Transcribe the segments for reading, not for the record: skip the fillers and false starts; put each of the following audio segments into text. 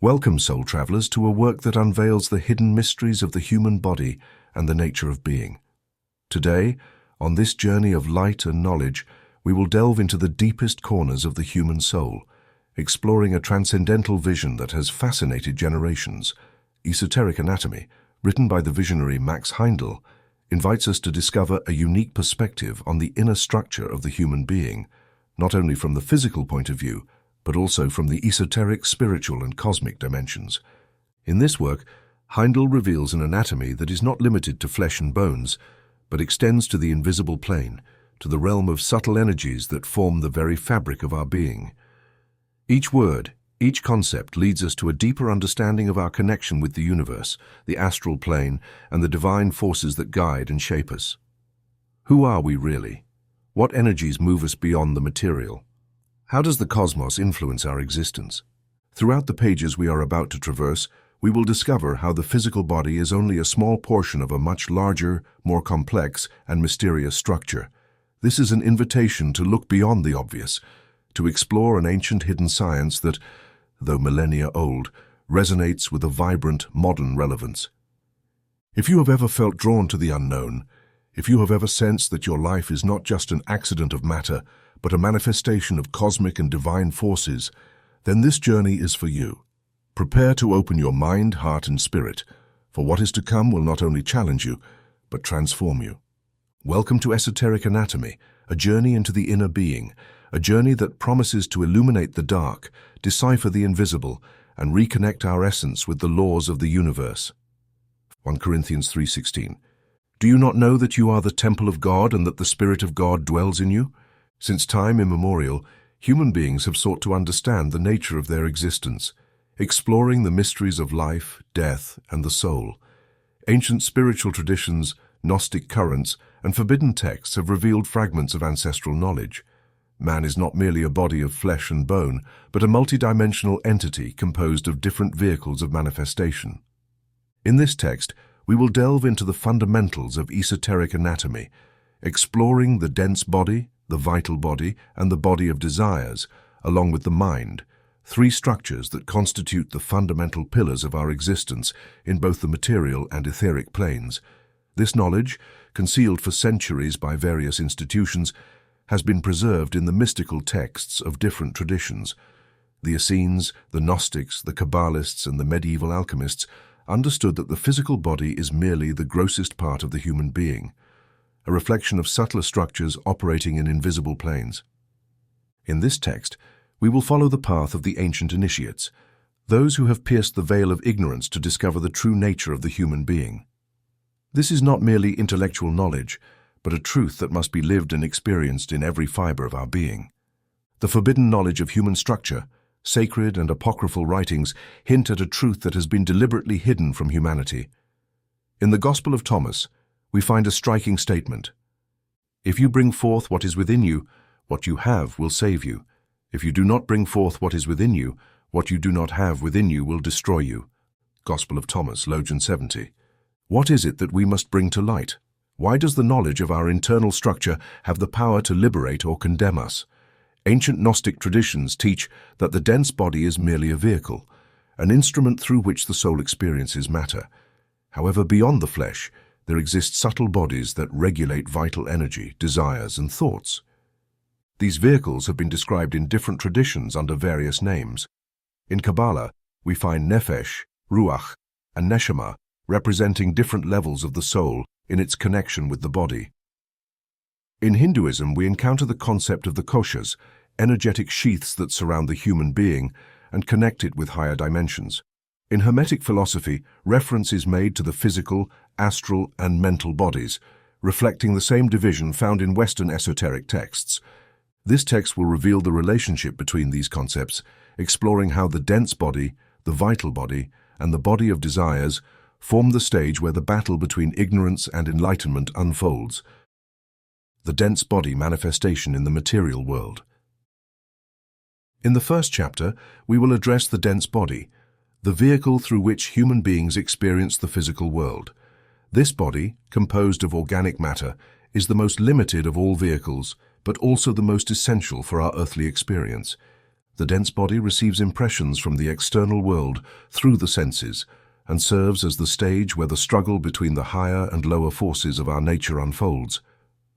Welcome, soul travelers, to a work that unveils the hidden mysteries of the human body and the nature of being. Today, on this journey of light and knowledge, we will delve into the deepest corners of the human soul, exploring a transcendental vision that has fascinated generations. Esoteric Anatomy, written by the visionary Max Heindel, invites us to discover a unique perspective on the inner structure of the human being, not only from the physical point of view, but also from the esoteric, spiritual, and cosmic dimensions. In this work, Heindel reveals an anatomy that is not limited to flesh and bones, but extends to the invisible plane, to the realm of subtle energies that form the very fabric of our being. Each word, each concept leads us to a deeper understanding of our connection with the universe, the astral plane, and the divine forces that guide and shape us. Who are we really? What energies move us beyond the material? How does the cosmos influence our existence? Throughout the pages we are about to traverse, we will discover how the physical body is only a small portion of a much larger, more complex, and mysterious structure. This is an invitation to look beyond the obvious, to explore an ancient hidden science that, though millennia old, resonates with a vibrant, modern relevance. If you have ever felt drawn to the unknown, if you have ever sensed that your life is not just an accident of matter, but a manifestation of cosmic and divine forces, then this journey is for you. Prepare to open your mind, heart, and spirit, for what is to come will not only challenge you, but transform you. Welcome to Esoteric Anatomy, a journey into the inner being, a journey that promises to illuminate the dark, decipher the invisible, and reconnect our essence with the laws of the universe. 1 Corinthians 3:16. Do you not know that you are the temple of God and that the Spirit of God dwells in you? Since time immemorial, human beings have sought to understand the nature of their existence, exploring the mysteries of life, death, and the soul. Ancient spiritual traditions, Gnostic currents, and forbidden texts have revealed fragments of ancestral knowledge. Man is not merely a body of flesh and bone, but a multidimensional entity composed of different vehicles of manifestation. In this text, we will delve into the fundamentals of esoteric anatomy, exploring the dense body, the vital body, and the body of desires, along with the mind, three structures that constitute the fundamental pillars of our existence in both the material and etheric planes. This knowledge, concealed for centuries by various institutions, has been preserved in the mystical texts of different traditions. The Essenes, the Gnostics, the Kabbalists, and the medieval alchemists understood that the physical body is merely the grossest part of the human being, a reflection of subtler structures operating in invisible planes. In this text, we will follow the path of the ancient initiates, those who have pierced the veil of ignorance to discover the true nature of the human being. This is not merely intellectual knowledge, but a truth that must be lived and experienced in every fiber of our being. The forbidden knowledge of human structure, sacred and apocryphal writings hint at a truth that has been deliberately hidden from humanity. In the Gospel of Thomas, we find a striking statement. If you bring forth what is within you, what you have will save you. If you do not bring forth what is within you, what you do not have within you will destroy you. Gospel of Thomas, Logion 70. What is it that we must bring to light? Why does the knowledge of our internal structure have the power to liberate or condemn us? Ancient Gnostic traditions teach that the dense body is merely a vehicle, an instrument through which the soul experiences matter. However, beyond the flesh, there exist subtle bodies that regulate vital energy, desires, and thoughts. These vehicles have been described in different traditions under various names. In Kabbalah, we find Nefesh, Ruach, and Neshama representing different levels of the soul in its connection with the body. In Hinduism, we encounter the concept of the koshas, energetic sheaths that surround the human being and connect it with higher dimensions. In Hermetic philosophy, reference is made to the physical, astral, and mental bodies, reflecting the same division found in Western esoteric texts. This text will reveal the relationship between these concepts, exploring how the dense body, the vital body, and the body of desires form the stage where the battle between ignorance and enlightenment unfolds. The dense body manifestation in the material world. In the first chapter, we will address the dense body, the vehicle through which human beings experience the physical world. This body, composed of organic matter, is the most limited of all vehicles, but also the most essential for our earthly experience. The dense body receives impressions from the external world through the senses and serves as the stage where the struggle between the higher and lower forces of our nature unfolds.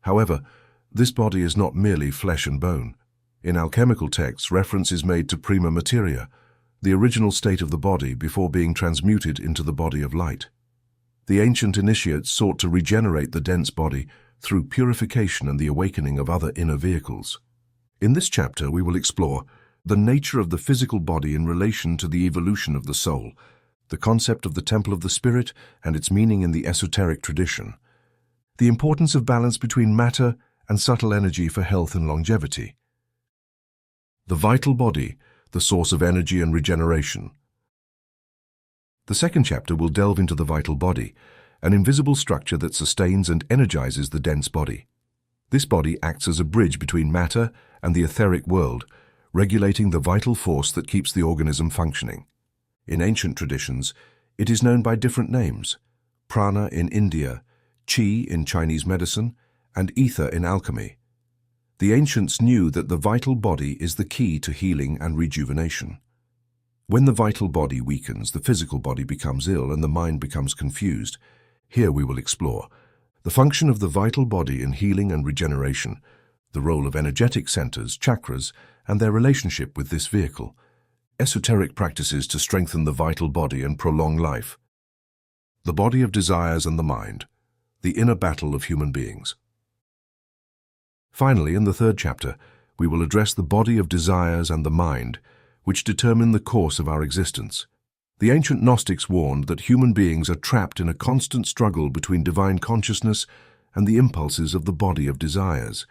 However, this body is not merely flesh and bone. In alchemical texts, reference is made to prima materia, the original state of the body before being transmuted into the body of light. The ancient initiates sought to regenerate the dense body through purification and the awakening of other inner vehicles. In this chapter, we will explore the nature of the physical body in relation to the evolution of the soul, the concept of the temple of the spirit and its meaning in the esoteric tradition, the importance of balance between matter and subtle energy for health and longevity, the vital body, the source of energy and regeneration. The second chapter will delve into the vital body, an invisible structure that sustains and energizes the dense body. This body acts as a bridge between matter and the etheric world, regulating the vital force that keeps the organism functioning. In ancient traditions, it is known by different names: prana in India, chi in Chinese medicine, and ether in alchemy. The ancients knew that the vital body is the key to healing and rejuvenation. When the vital body weakens, the physical body becomes ill and the mind becomes confused. Here we will explore the function of the vital body in healing and regeneration, the role of energetic centers, chakras, and their relationship with this vehicle, esoteric practices to strengthen the vital body and prolong life, the body of desires and the mind, the inner battle of human beings. Finally, in the third chapter, we will address the body of desires and the mind, which determine the course of our existence. The ancient Gnostics warned that human beings are trapped in a constant struggle between divine consciousness and the impulses of the body of desires.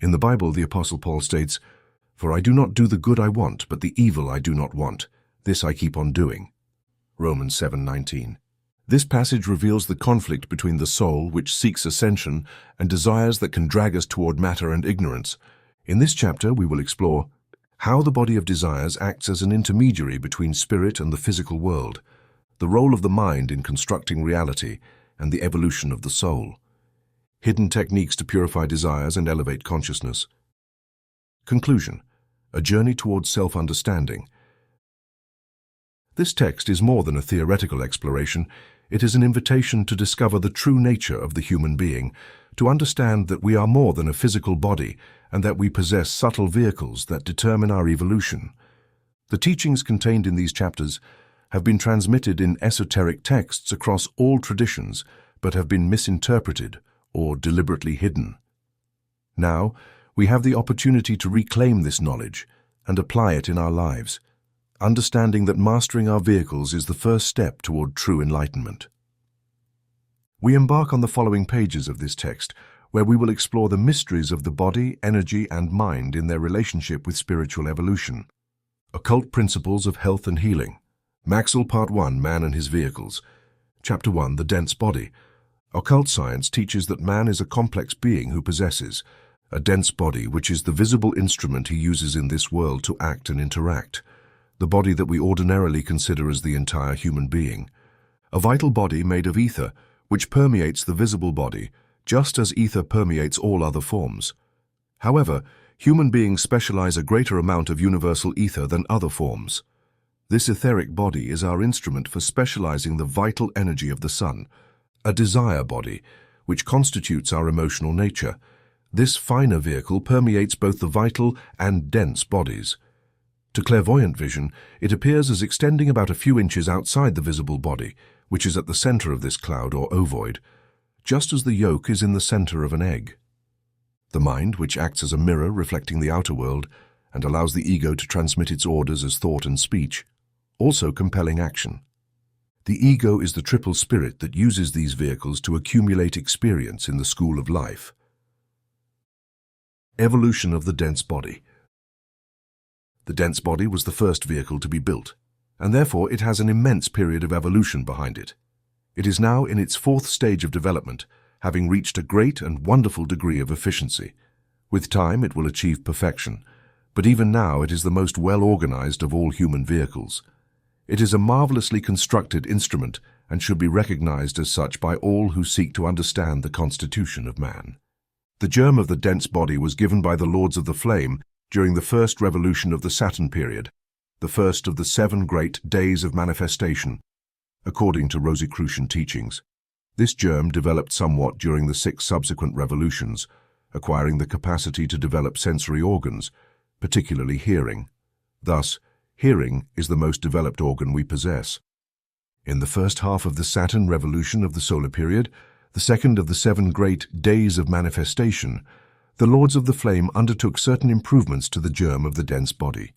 In the Bible, the Apostle Paul states, "For I do not do the good I want, but the evil I do not want. This I keep on doing." Romans 7:19. This passage reveals the conflict between the soul, which seeks ascension, and desires that can drag us toward matter and ignorance. In this chapter, we will explore how the body of desires acts as an intermediary between spirit and the physical world, the role of the mind in constructing reality, and the evolution of the soul, hidden techniques to purify desires and elevate consciousness. Conclusion: a journey towards self-understanding. This text is more than a theoretical exploration. It is an invitation to discover the true nature of the human being, to understand that we are more than a physical body and that we possess subtle vehicles that determine our evolution. The teachings contained in these chapters have been transmitted in esoteric texts across all traditions, but have been misinterpreted or deliberately hidden. Now, we have the opportunity to reclaim this knowledge and apply it in our lives, understanding that mastering our vehicles is the first step toward true enlightenment. We embark on the following pages of this text, where we will explore the mysteries of the body, energy, and mind in their relationship with spiritual evolution. Occult Principles of Health and Healing. Maxwell Part 1, Man and His Vehicles. Chapter 1, The Dense Body. Occult science teaches that man is a complex being who possesses a dense body, which is the visible instrument he uses in this world to act and interact, the body that we ordinarily consider as the entire human being. A vital body made of ether, which permeates the visible body, just as ether permeates all other forms. However, human beings specialize a greater amount of universal ether than other forms. This etheric body is our instrument for specializing the vital energy of the sun, a desire body, which constitutes our emotional nature. This finer vehicle permeates both the vital and dense bodies. To clairvoyant vision, it appears as extending about a few inches outside the visible body, which is at the center of this cloud or ovoid, just as the yolk is in the center of an egg. The mind, which acts as a mirror reflecting the outer world and allows the ego to transmit its orders as thought and speech, also compelling action. The ego is the triple spirit that uses these vehicles to accumulate experience in the school of life. Evolution of the dense body. The dense body was the first vehicle to be built, and therefore it has an immense period of evolution behind it. It is now in its fourth stage of development, having reached a great and wonderful degree of efficiency. With time, it will achieve perfection, but even now it is the most well-organized of all human vehicles. It is a marvelously constructed instrument and should be recognized as such by all who seek to understand the constitution of man. The germ of the dense body was given by the Lords of the Flame During the first revolution of the Saturn period, the first of the 7 great days of manifestation, according to Rosicrucian teachings, this germ developed somewhat during the 6 subsequent revolutions, acquiring the capacity to develop sensory organs, particularly hearing. Thus, hearing is the most developed organ we possess. In the first half of the Saturn revolution of the solar period, the second of the 7 great days of manifestation, the Lords of the Flame undertook certain improvements to the germ of the dense body.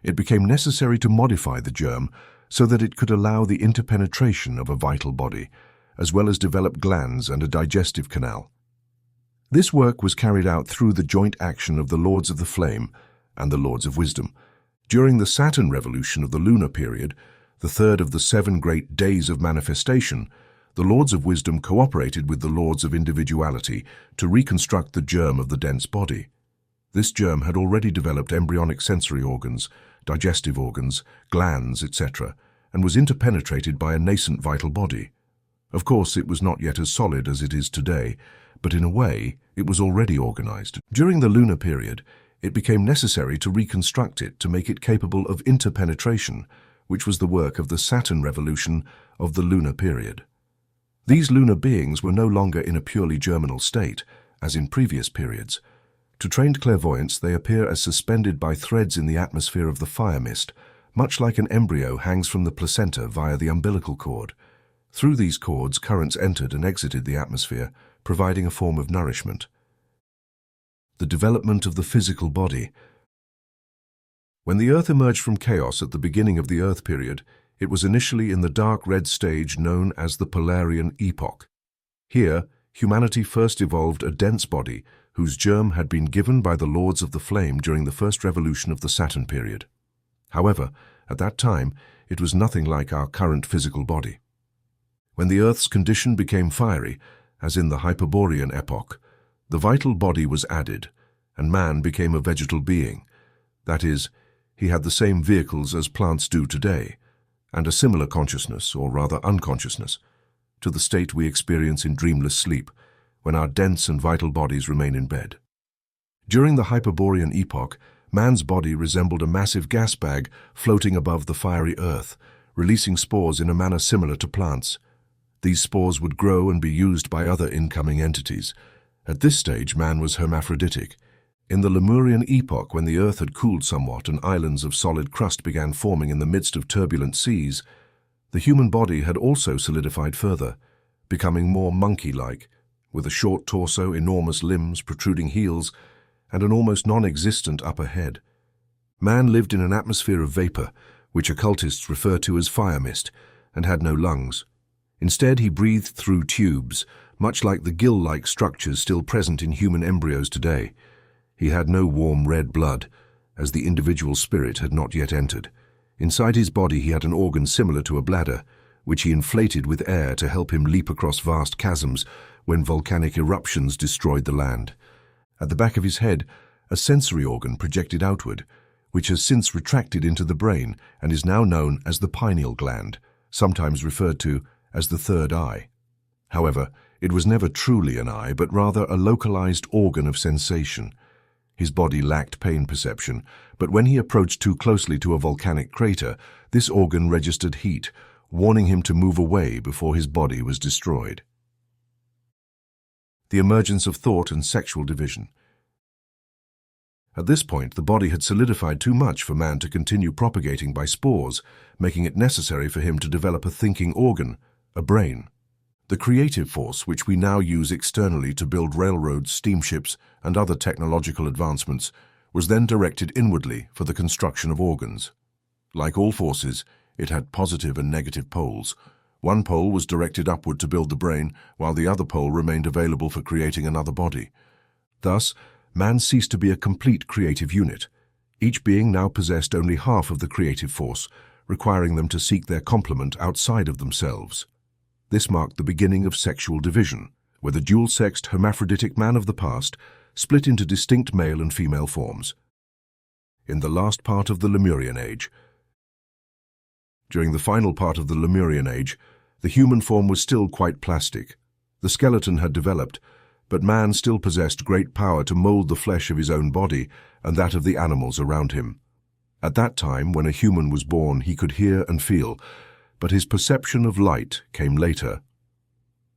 It became necessary to modify the germ so that it could allow the interpenetration of a vital body, as well as develop glands and a digestive canal. This work was carried out through the joint action of the Lords of the Flame and the Lords of Wisdom. During the Saturn revolution of the lunar period, the third of the 7 great days of manifestation, the Lords of Wisdom cooperated with the Lords of Individuality to reconstruct the germ of the dense body. This germ had already developed embryonic sensory organs, digestive organs, glands, etc., and was interpenetrated by a nascent vital body. Of course, it was not yet as solid as it is today, but in a way, it was already organized. During the lunar period, it became necessary to reconstruct it to make it capable of interpenetration, which was the work of the Saturn revolution of the lunar period. These lunar beings were no longer in a purely germinal state, as in previous periods. To trained clairvoyants, they appear as suspended by threads in the atmosphere of the fire mist, much like an embryo hangs from the placenta via the umbilical cord. Through these cords, currents entered and exited the atmosphere, providing a form of nourishment. The development of the physical body. When the Earth emerged from chaos at the beginning of the Earth period, it was initially in the dark red stage known as the Polarian epoch. Here, humanity first evolved a dense body whose germ had been given by the Lords of the Flame during the first revolution of the Saturn period. However, at that time, it was nothing like our current physical body. When the Earth's condition became fiery, as in the Hyperborean epoch, the vital body was added, and man became a vegetal being. That is, he had the same vehicles as plants do today, and a similar consciousness, or rather unconsciousness, to the state we experience in dreamless sleep, when our dense and vital bodies remain in bed. During the Hyperborean epoch, man's body resembled a massive gas bag floating above the fiery earth, releasing spores in a manner similar to plants. These spores would grow and be used by other incoming entities. At this stage, man was hermaphroditic. In the Lemurian epoch, when the earth had cooled somewhat and islands of solid crust began forming in the midst of turbulent seas, the human body had also solidified further, becoming more monkey-like, with a short torso, enormous limbs, protruding heels, and an almost non-existent upper head. Man lived in an atmosphere of vapor, which occultists refer to as fire mist, and had no lungs. Instead, he breathed through tubes, much like the gill-like structures still present in human embryos today. He had no warm red blood, as the individual spirit had not yet entered. Inside his body he had an organ similar to a bladder, which he inflated with air to help him leap across vast chasms when volcanic eruptions destroyed the land. At the back of his head, a sensory organ projected outward, which has since retracted into the brain and is now known as the pineal gland, sometimes referred to as the third eye. However, it was never truly an eye, but rather a localized organ of sensation. His body lacked pain perception, but when he approached too closely to a volcanic crater, this organ registered heat, warning him to move away before his body was destroyed. The emergence of thought and sexual division. At this point, the body had solidified too much for man to continue propagating by spores, making it necessary for him to develop a thinking organ, a brain. The creative force, which we now use externally to build railroads, steamships, and other technological advancements, was then directed inwardly for the construction of organs. Like all forces, it had positive and negative poles. One pole was directed upward to build the brain, while the other pole remained available for creating another body. Thus, man ceased to be a complete creative unit. Each being now possessed only half of the creative force, requiring them to seek their complement outside of themselves. This marked the beginning of sexual division, where the dual-sexed hermaphroditic man of the past split into distinct male and female forms. In the last part of the Lemurian Age. During the final part of the Lemurian Age, the human form was still quite plastic. The skeleton had developed, but man still possessed great power to mold the flesh of his own body and that of the animals around him. At that time, when a human was born, he could hear and feel, but his perception of light came later.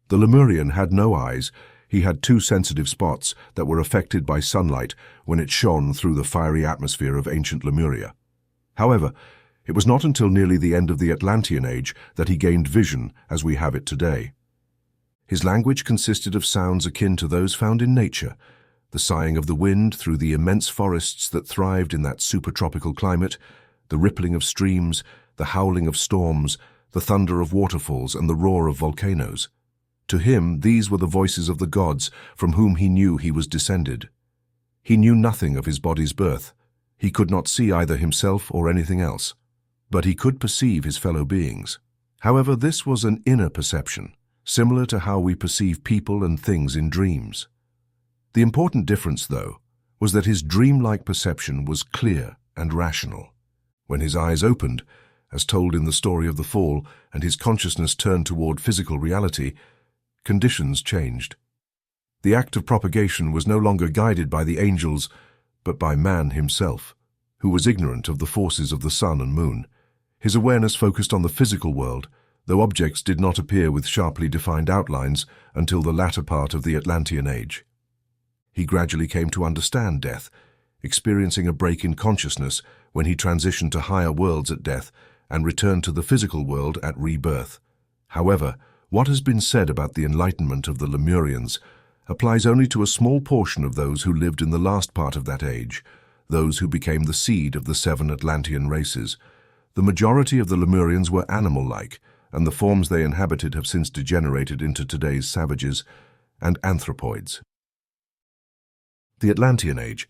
The Lemurian had no eyes. He had two sensitive spots that were affected by sunlight when it shone through the fiery atmosphere of ancient Lemuria. However, it was not until nearly the end of the Atlantean Age that he gained vision as we have it today. His language consisted of sounds akin to those found in nature, the sighing of the wind through the immense forests that thrived in that supertropical climate, the rippling of streams, the howling of storms, the thunder of waterfalls, and the roar of volcanoes. To him, these were the voices of the gods from whom he knew he was descended. He knew nothing of his body's birth. He could not see either himself or anything else, but he could perceive his fellow beings. However, this was an inner perception, similar to how we perceive people and things in dreams. The important difference, though, was that his dreamlike perception was clear and rational. When his eyes opened, as told in the story of the fall, and his consciousness turned toward physical reality, conditions changed. The act of propagation was no longer guided by the angels, but by man himself, who was ignorant of the forces of the sun and moon. His awareness focused on the physical world, though objects did not appear with sharply defined outlines until the latter part of the Atlantean Age. He gradually came to understand death, experiencing a break in consciousness when he transitioned to higher worlds at death and returned to the physical world at rebirth. However, what has been said about the enlightenment of the Lemurians applies only to a small portion of those who lived in the last part of that age, those who became the seed of the 7 Atlantean races. The majority of the Lemurians were animal-like, and the forms they inhabited have since degenerated into today's savages and anthropoids. The Atlantean Age.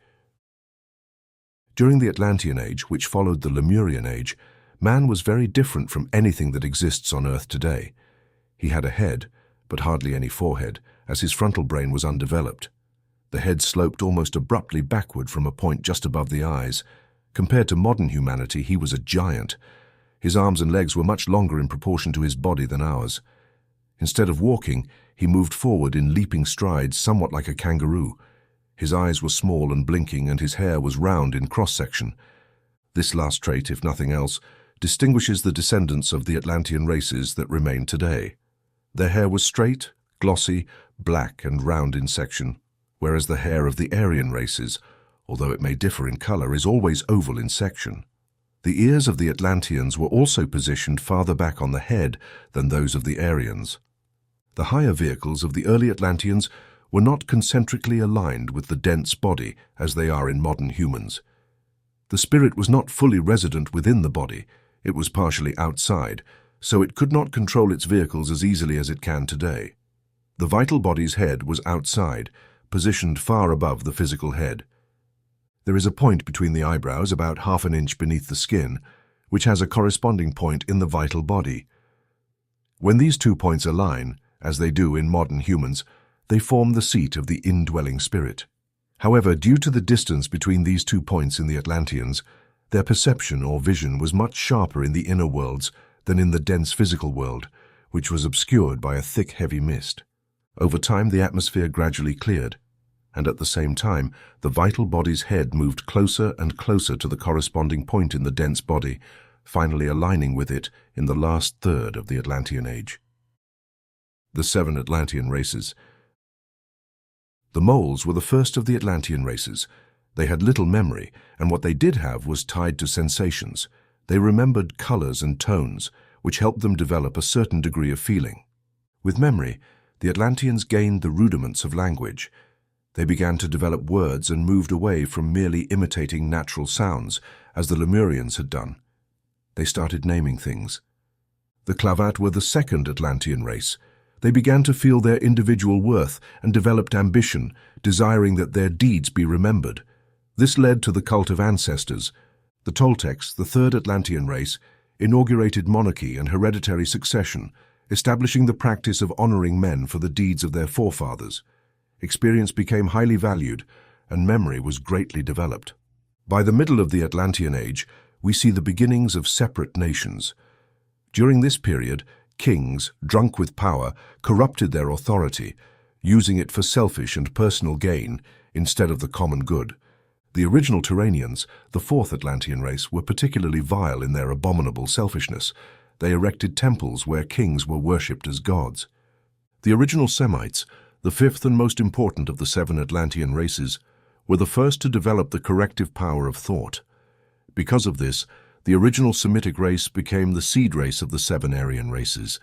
During the Atlantean Age, which followed the Lemurian Age, man was very different from anything that exists on Earth today. He had a head, but hardly any forehead, as his frontal brain was undeveloped. The head sloped almost abruptly backward from a point just above the eyes. Compared to modern humanity, he was a giant. His arms and legs were much longer in proportion to his body than ours. Instead of walking, he moved forward in leaping strides, somewhat like a kangaroo. His eyes were small and blinking, and his hair was round in cross-section. This last trait, if nothing else, distinguishes the descendants of the Atlantean races that remain today. Their hair was straight, glossy, black and round in section, whereas the hair of the Aryan races, although it may differ in color, is always oval in section. The ears of the Atlanteans were also positioned farther back on the head than those of the Aryans. The higher vehicles of the early Atlanteans were not concentrically aligned with the dense body as they are in modern humans. The spirit was not fully resident within the body, it was partially outside, so it could not control its vehicles as easily as it can today. The vital body's head was outside, positioned far above the physical head. There is a point between the eyebrows, about half an inch beneath the skin, which has a corresponding point in the vital body. When these 2 points align, as they do in modern humans, they form the seat of the indwelling spirit. However, due to the distance between these 2 points in the Atlanteans, their perception or vision was much sharper in the inner worlds than in the dense physical world, which was obscured by a thick, heavy mist. Over time, the atmosphere gradually cleared, and at the same time, the vital body's head moved closer and closer to the corresponding point in the dense body, finally aligning with it in the last third of the Atlantean Age. The 7 Atlantean races. The moles were the first of the Atlantean races. They had little memory, and what they did have was tied to sensations. They remembered colors and tones, which helped them develop a certain degree of feeling. With memory, the Atlanteans gained the rudiments of language. They began to develop words and moved away from merely imitating natural sounds, as the Lemurians had done. They started naming things. The Clavat were the second Atlantean race. They began to feel their individual worth and developed ambition, desiring that their deeds be remembered. This led to the cult of ancestors. The Toltecs, the third Atlantean race, inaugurated monarchy and hereditary succession, establishing the practice of honoring men for the deeds of their forefathers. Experience became highly valued, and memory was greatly developed. By the middle of the Atlantean Age, we see the beginnings of separate nations. During this period, kings, drunk with power, corrupted their authority, using it for selfish and personal gain instead of the common good. The original Turanians, the fourth Atlantean race, were particularly vile in their abominable selfishness. They erected temples where kings were worshipped as gods. The original Semites, the fifth and most important of the seven Atlantean races, were the first to develop the corrective power of thought. Because of this, the original Semitic race became the seed race of the seven Aryan races.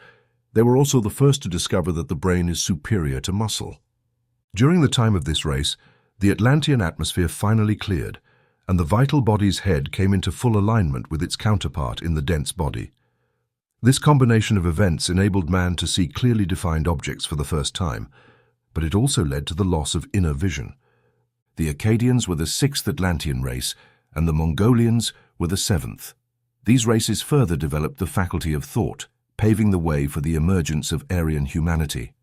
They were also the first to discover that the brain is superior to muscle. During the time of this race, the Atlantean atmosphere finally cleared, and the vital body's head came into full alignment with its counterpart in the dense body. This combination of events enabled man to see clearly defined objects for the first time, but it also led to the loss of inner vision. The Akkadians were the sixth Atlantean race, and the Mongolians were the seventh. These races further developed the faculty of thought, paving the way for the emergence of Aryan humanity,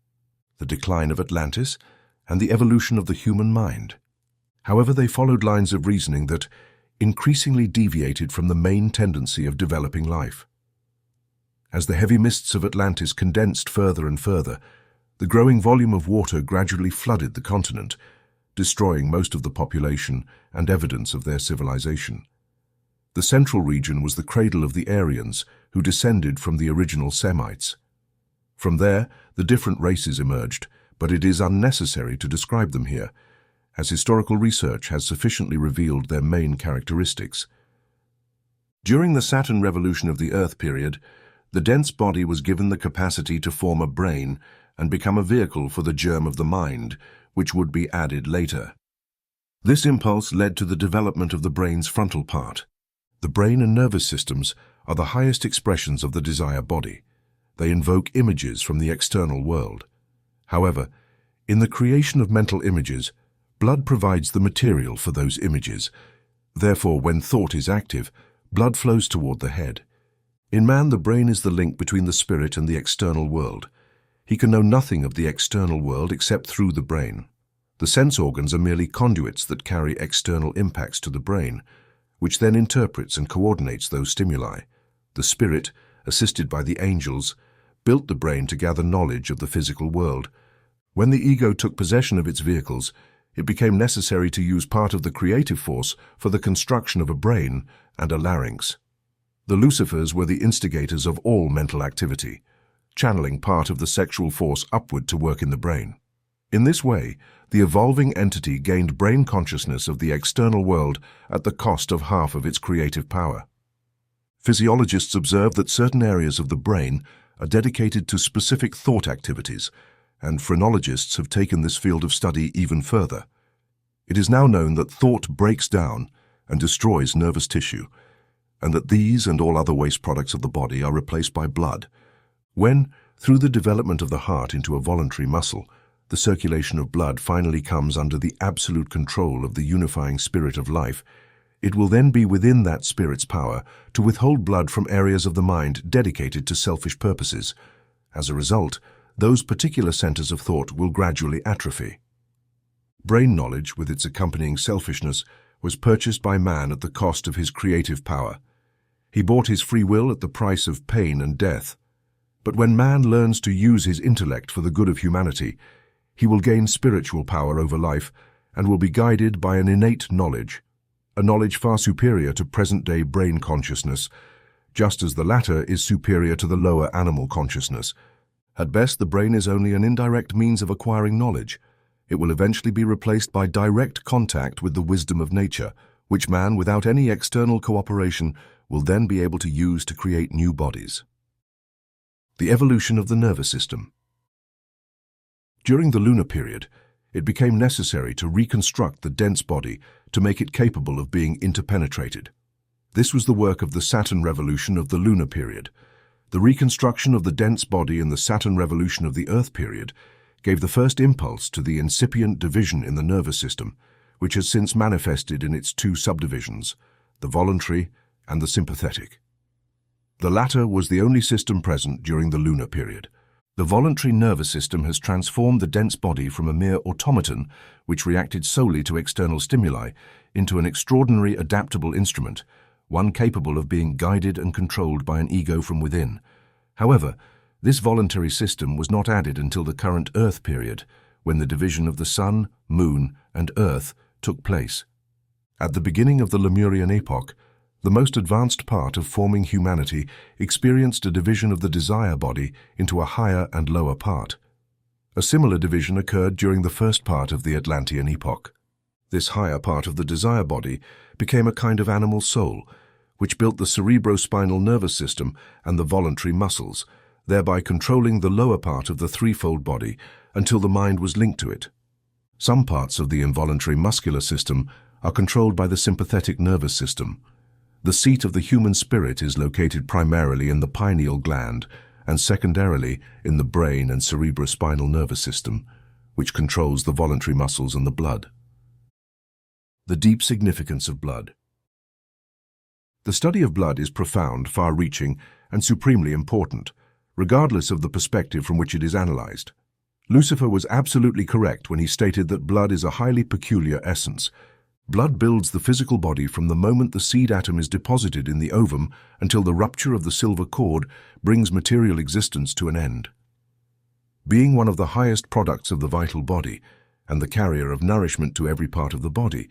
the decline of Atlantis, and the evolution of the human mind. However, they followed lines of reasoning that increasingly deviated from the main tendency of developing life. As the heavy mists of Atlantis condensed further and further, the growing volume of water gradually flooded the continent, destroying most of the population and evidence of their civilization. The central region was the cradle of the Aryans, who descended from the original Semites. From there, the different races emerged, but it is unnecessary to describe them here, as historical research has sufficiently revealed their main characteristics. During the Saturn revolution of the Earth period, the dense body was given the capacity to form a brain and become a vehicle for the germ of the mind, which would be added later. This impulse led to the development of the brain's frontal part. The brain and nervous systems are the highest expressions of the desire body. They invoke images from the external world. However, in the creation of mental images, blood provides the material for those images. Therefore, when thought is active, blood flows toward the head. In man, the brain is the link between the spirit and the external world. He can know nothing of the external world except through the brain. The sense organs are merely conduits that carry external impacts to the brain, which then interprets and coordinates those stimuli. The spirit, assisted by the angels, built the brain to gather knowledge of the physical world. When the ego took possession of its vehicles, it became necessary to use part of the creative force for the construction of a brain and a larynx. The Lucifers were the instigators of all mental activity, channeling part of the sexual force upward to work in the brain. In this way, the evolving entity gained brain consciousness of the external world at the cost of half of its creative power. Physiologists observe that certain areas of the brain are dedicated to specific thought activities, and phrenologists have taken this field of study even further. It is now known that thought breaks down and destroys nervous tissue, and that these and all other waste products of the body are replaced by blood. When, through the development of the heart into a voluntary muscle, the circulation of blood finally comes under the absolute control of the unifying spirit of life, it will then be within that spirit's power to withhold blood from areas of the mind dedicated to selfish purposes. As a result, those particular centers of thought will gradually atrophy. Brain knowledge, with its accompanying selfishness, was purchased by man at the cost of his creative power. He bought his free will at the price of pain and death. But when man learns to use his intellect for the good of humanity, he will gain spiritual power over life and will be guided by an innate knowledge, a knowledge far superior to present-day brain consciousness, just as the latter is superior to the lower animal consciousness. At best, the brain is only an indirect means of acquiring knowledge. It will eventually be replaced by direct contact with the wisdom of nature, which man, without any external cooperation, will then be able to use to create new bodies. The evolution of the nervous system. During the lunar period, it became necessary to reconstruct the dense body to make it capable of being interpenetrated. This was the work of the Saturn revolution of the lunar period. The reconstruction of the dense body in the Saturn revolution of the Earth period gave the first impulse to the incipient division in the nervous system, which has since manifested in its two subdivisions, the voluntary and the sympathetic. The latter was the only system present during the lunar period. The voluntary nervous system has transformed the dense body from a mere automaton, which reacted solely to external stimuli, into an extraordinary adaptable instrument, one capable of being guided and controlled by an ego from within. However, this voluntary system was not added until the current Earth period, when the division of the Sun, Moon, and Earth took place. At the beginning of the Lemurian epoch, the most advanced part of forming humanity experienced a division of the desire body into a higher and lower part. A similar division occurred during the first part of the Atlantean epoch. This higher part of the desire body became a kind of animal soul, which built the cerebrospinal nervous system and the voluntary muscles, thereby controlling the lower part of the threefold body until the mind was linked to it. Some parts of the involuntary muscular system are controlled by the sympathetic nervous system. The seat of the human spirit is located primarily in the pineal gland and secondarily in the brain and cerebrospinal nervous system, which controls the voluntary muscles and the blood. The deep significance of blood. The study of blood is profound, far-reaching, and supremely important, regardless of the perspective from which it is analyzed. Lucifer was absolutely correct when he stated that blood is a highly peculiar essence. Blood builds the physical body from the moment the seed atom is deposited in the ovum until the rupture of the silver cord brings material existence to an end. Being one of the highest products of the vital body and the carrier of nourishment to every part of the body,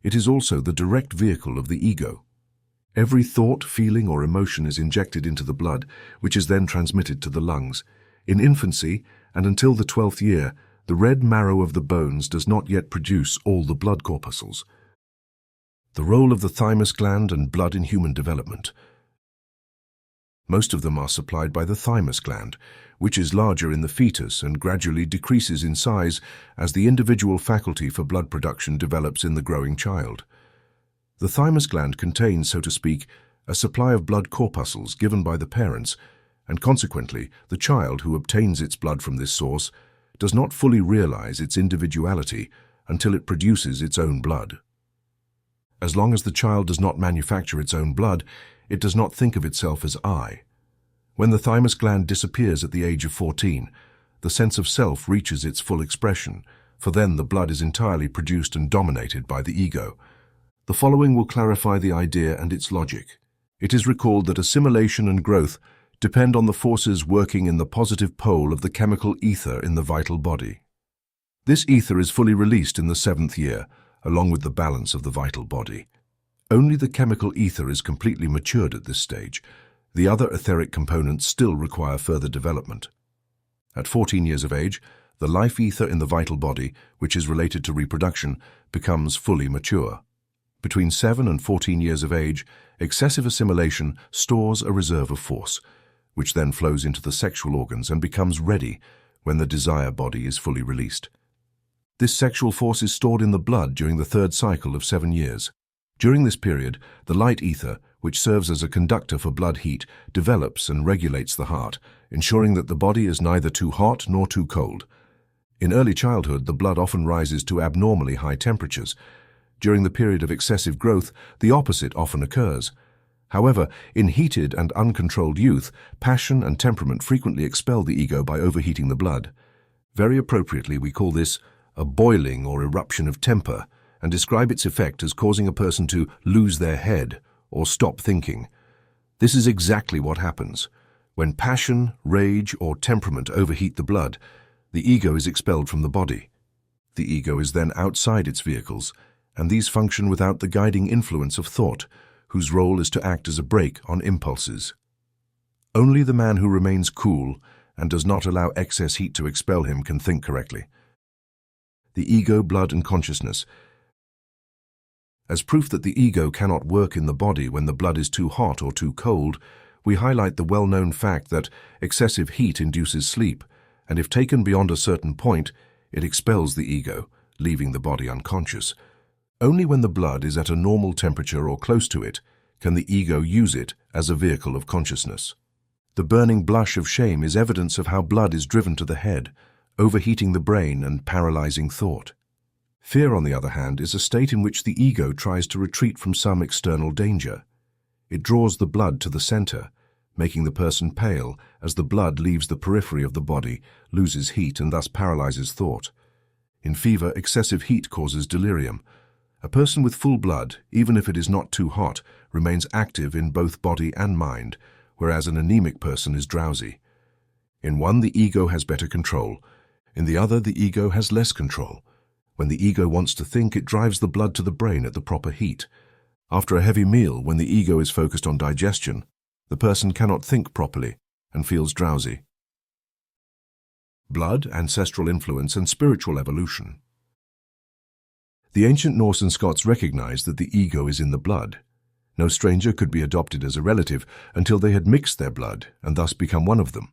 it is also the direct vehicle of the ego. Every thought, feeling, or emotion is injected into the blood, which is then transmitted to the lungs. In infancy, and until the 12th year, the red marrow of the bones does not yet produce all the blood corpuscles. The role of the thymus gland and blood in human development. Most of them are supplied by the thymus gland, which is larger in the fetus and gradually decreases in size as the individual faculty for blood production develops in the growing child. The thymus gland contains, so to speak, a supply of blood corpuscles given by the parents, and consequently, the child who obtains its blood from this source does not fully realize its individuality until it produces its own blood. As long as the child does not manufacture its own blood, it does not think of itself as I. When the thymus gland disappears at the age of 14, the sense of self reaches its full expression, for then the blood is entirely produced and dominated by the ego. The following will clarify the idea and its logic. It is recalled that assimilation and growth depend on the forces working in the positive pole of the chemical ether in the vital body. This ether is fully released in the 7th year, along with the balance of the vital body. Only the chemical ether is completely matured at this stage. The other etheric components still require further development. At 14 years of age, the life ether in the vital body, which is related to reproduction, becomes fully mature. Between 7 and 14 years of age, excessive assimilation stores a reserve of force, which then flows into the sexual organs and becomes ready when the desire body is fully released. This sexual force is stored in the blood during the 3rd cycle of 7 years. During this period, the light ether, which serves as a conductor for blood heat, develops and regulates the heart, ensuring that the body is neither too hot nor too cold. In early childhood, the blood often rises to abnormally high temperatures. During the period of excessive growth, the opposite often occurs. However, in heated and uncontrolled youth, passion and temperament frequently expel the ego by overheating the blood. Very appropriately, we call this a boiling or eruption of temper, and describe its effect as causing a person to lose their head or stop thinking. This is exactly what happens. When passion, rage, or temperament overheat the blood, the ego is expelled from the body. The ego is then outside its vehicles, and these function without the guiding influence of thought, whose role is to act as a brake on impulses. Only the man who remains cool and does not allow excess heat to expel him can think correctly. The ego, blood, and consciousness. As proof that the ego cannot work in the body when the blood is too hot or too cold, we highlight the well-known fact that excessive heat induces sleep, and if taken beyond a certain point, it expels the ego, leaving the body unconscious. Only when the blood is at a normal temperature or close to it can the ego use it as a vehicle of consciousness. The burning blush of shame is evidence of how blood is driven to the head, overheating the brain and paralyzing thought. Fear, on the other hand, is a state in which the ego tries to retreat from some external danger. It draws the blood to the center, making the person pale as the blood leaves the periphery of the body, loses heat, and thus paralyzes thought. In fever, excessive heat causes delirium. A person with full blood, even if it is not too hot, remains active in both body and mind, whereas an anemic person is drowsy. In one, the ego has better control. In the other, the ego has less control. When the ego wants to think, it drives the blood to the brain at the proper heat. After a heavy meal, when the ego is focused on digestion, the person cannot think properly and feels drowsy. Blood, ancestral influence, and spiritual evolution. The ancient Norse and Scots recognized that the ego is in the blood. No stranger could be adopted as a relative until they had mixed their blood and thus become one of them.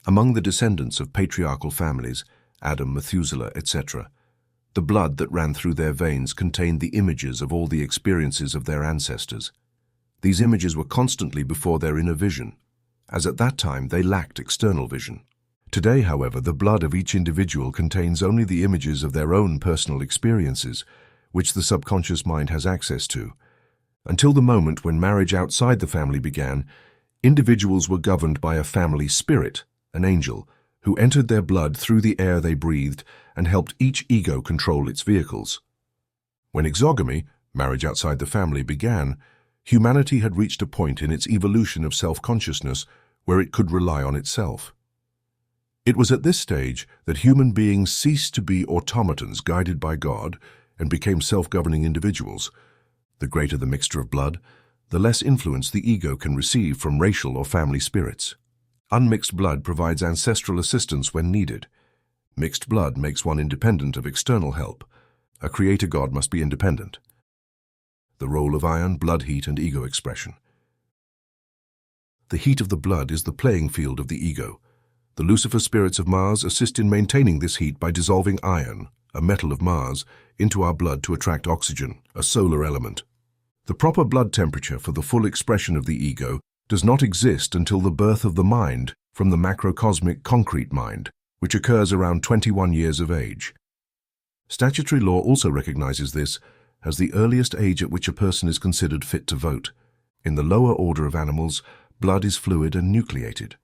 Among the descendants of patriarchal families, Adam, Methuselah, etc., the blood that ran through their veins contained the images of all the experiences of their ancestors. These images were constantly before their inner vision, as at that time they lacked external vision. Today, however, the blood of each individual contains only the images of their own personal experiences, which the subconscious mind has access to. Until the moment when marriage outside the family began, individuals were governed by a family spirit, an angel, who entered their blood through the air they breathed and helped each ego control its vehicles. When exogamy, marriage outside the family, began, humanity had reached a point in its evolution of self-consciousness where it could rely on itself. It was at this stage that human beings ceased to be automatons guided by God and became self-governing individuals. The greater the mixture of blood, the less influence the ego can receive from racial or family spirits. Unmixed blood provides ancestral assistance when needed. Mixed blood makes one independent of external help. A creator God must be independent. The role of iron, blood heat, and ego expression. The heat of the blood is the playing field of the ego. The Lucifer spirits of Mars assist in maintaining this heat by dissolving iron, a metal of Mars, into our blood to attract oxygen, a solar element. The proper blood temperature for the full expression of the ego does not exist until the birth of the mind from the macrocosmic concrete mind, which occurs around 21 years of age. Statutory law also recognizes this as the earliest age at which a person is considered fit to vote. In the lower order of animals, blood is fluid and nucleated.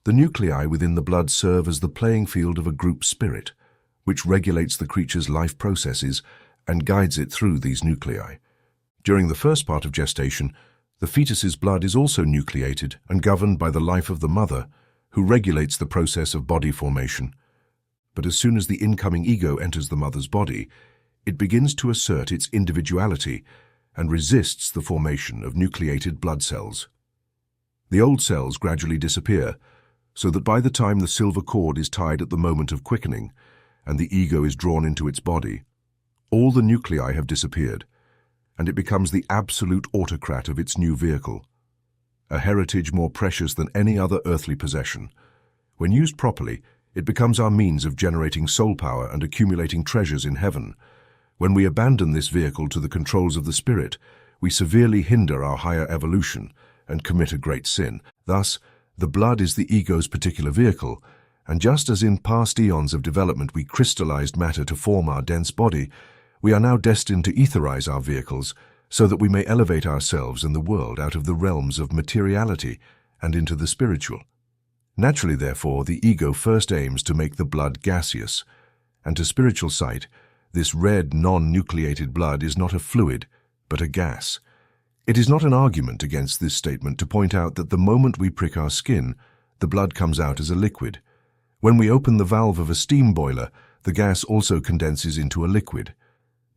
The nuclei within the blood serve as the playing field of a group spirit, which regulates the creature's life processes and guides it through these nuclei. During the first part of gestation, the fetus's blood is also nucleated and governed by the life of the mother, who regulates the process of body formation. But as soon as the incoming ego enters the mother's body, it begins to assert its individuality and resists the formation of nucleated blood cells. The old cells gradually disappear, so that by the time the silver cord is tied at the moment of quickening and the ego is drawn into its body, all the nuclei have disappeared, and it becomes the absolute autocrat of its new vehicle, a heritage more precious than any other earthly possession. When used properly, it becomes our means of generating soul power and accumulating treasures in heaven. When we abandon this vehicle to the controls of the spirit, we severely hinder our higher evolution and commit a great sin. Thus, the blood is the ego's particular vehicle, and just as in past eons of development we crystallized matter to form our dense body, we are now destined to etherize our vehicles so that we may elevate ourselves and the world out of the realms of materiality and into the spiritual. Naturally, therefore, the ego first aims to make the blood gaseous, and to spiritual sight, this red, non-nucleated blood is not a fluid, but a gas. It is not an argument against this statement to point out that the moment we prick our skin, the blood comes out as a liquid. When we open the valve of a steam boiler, the gas also condenses into a liquid.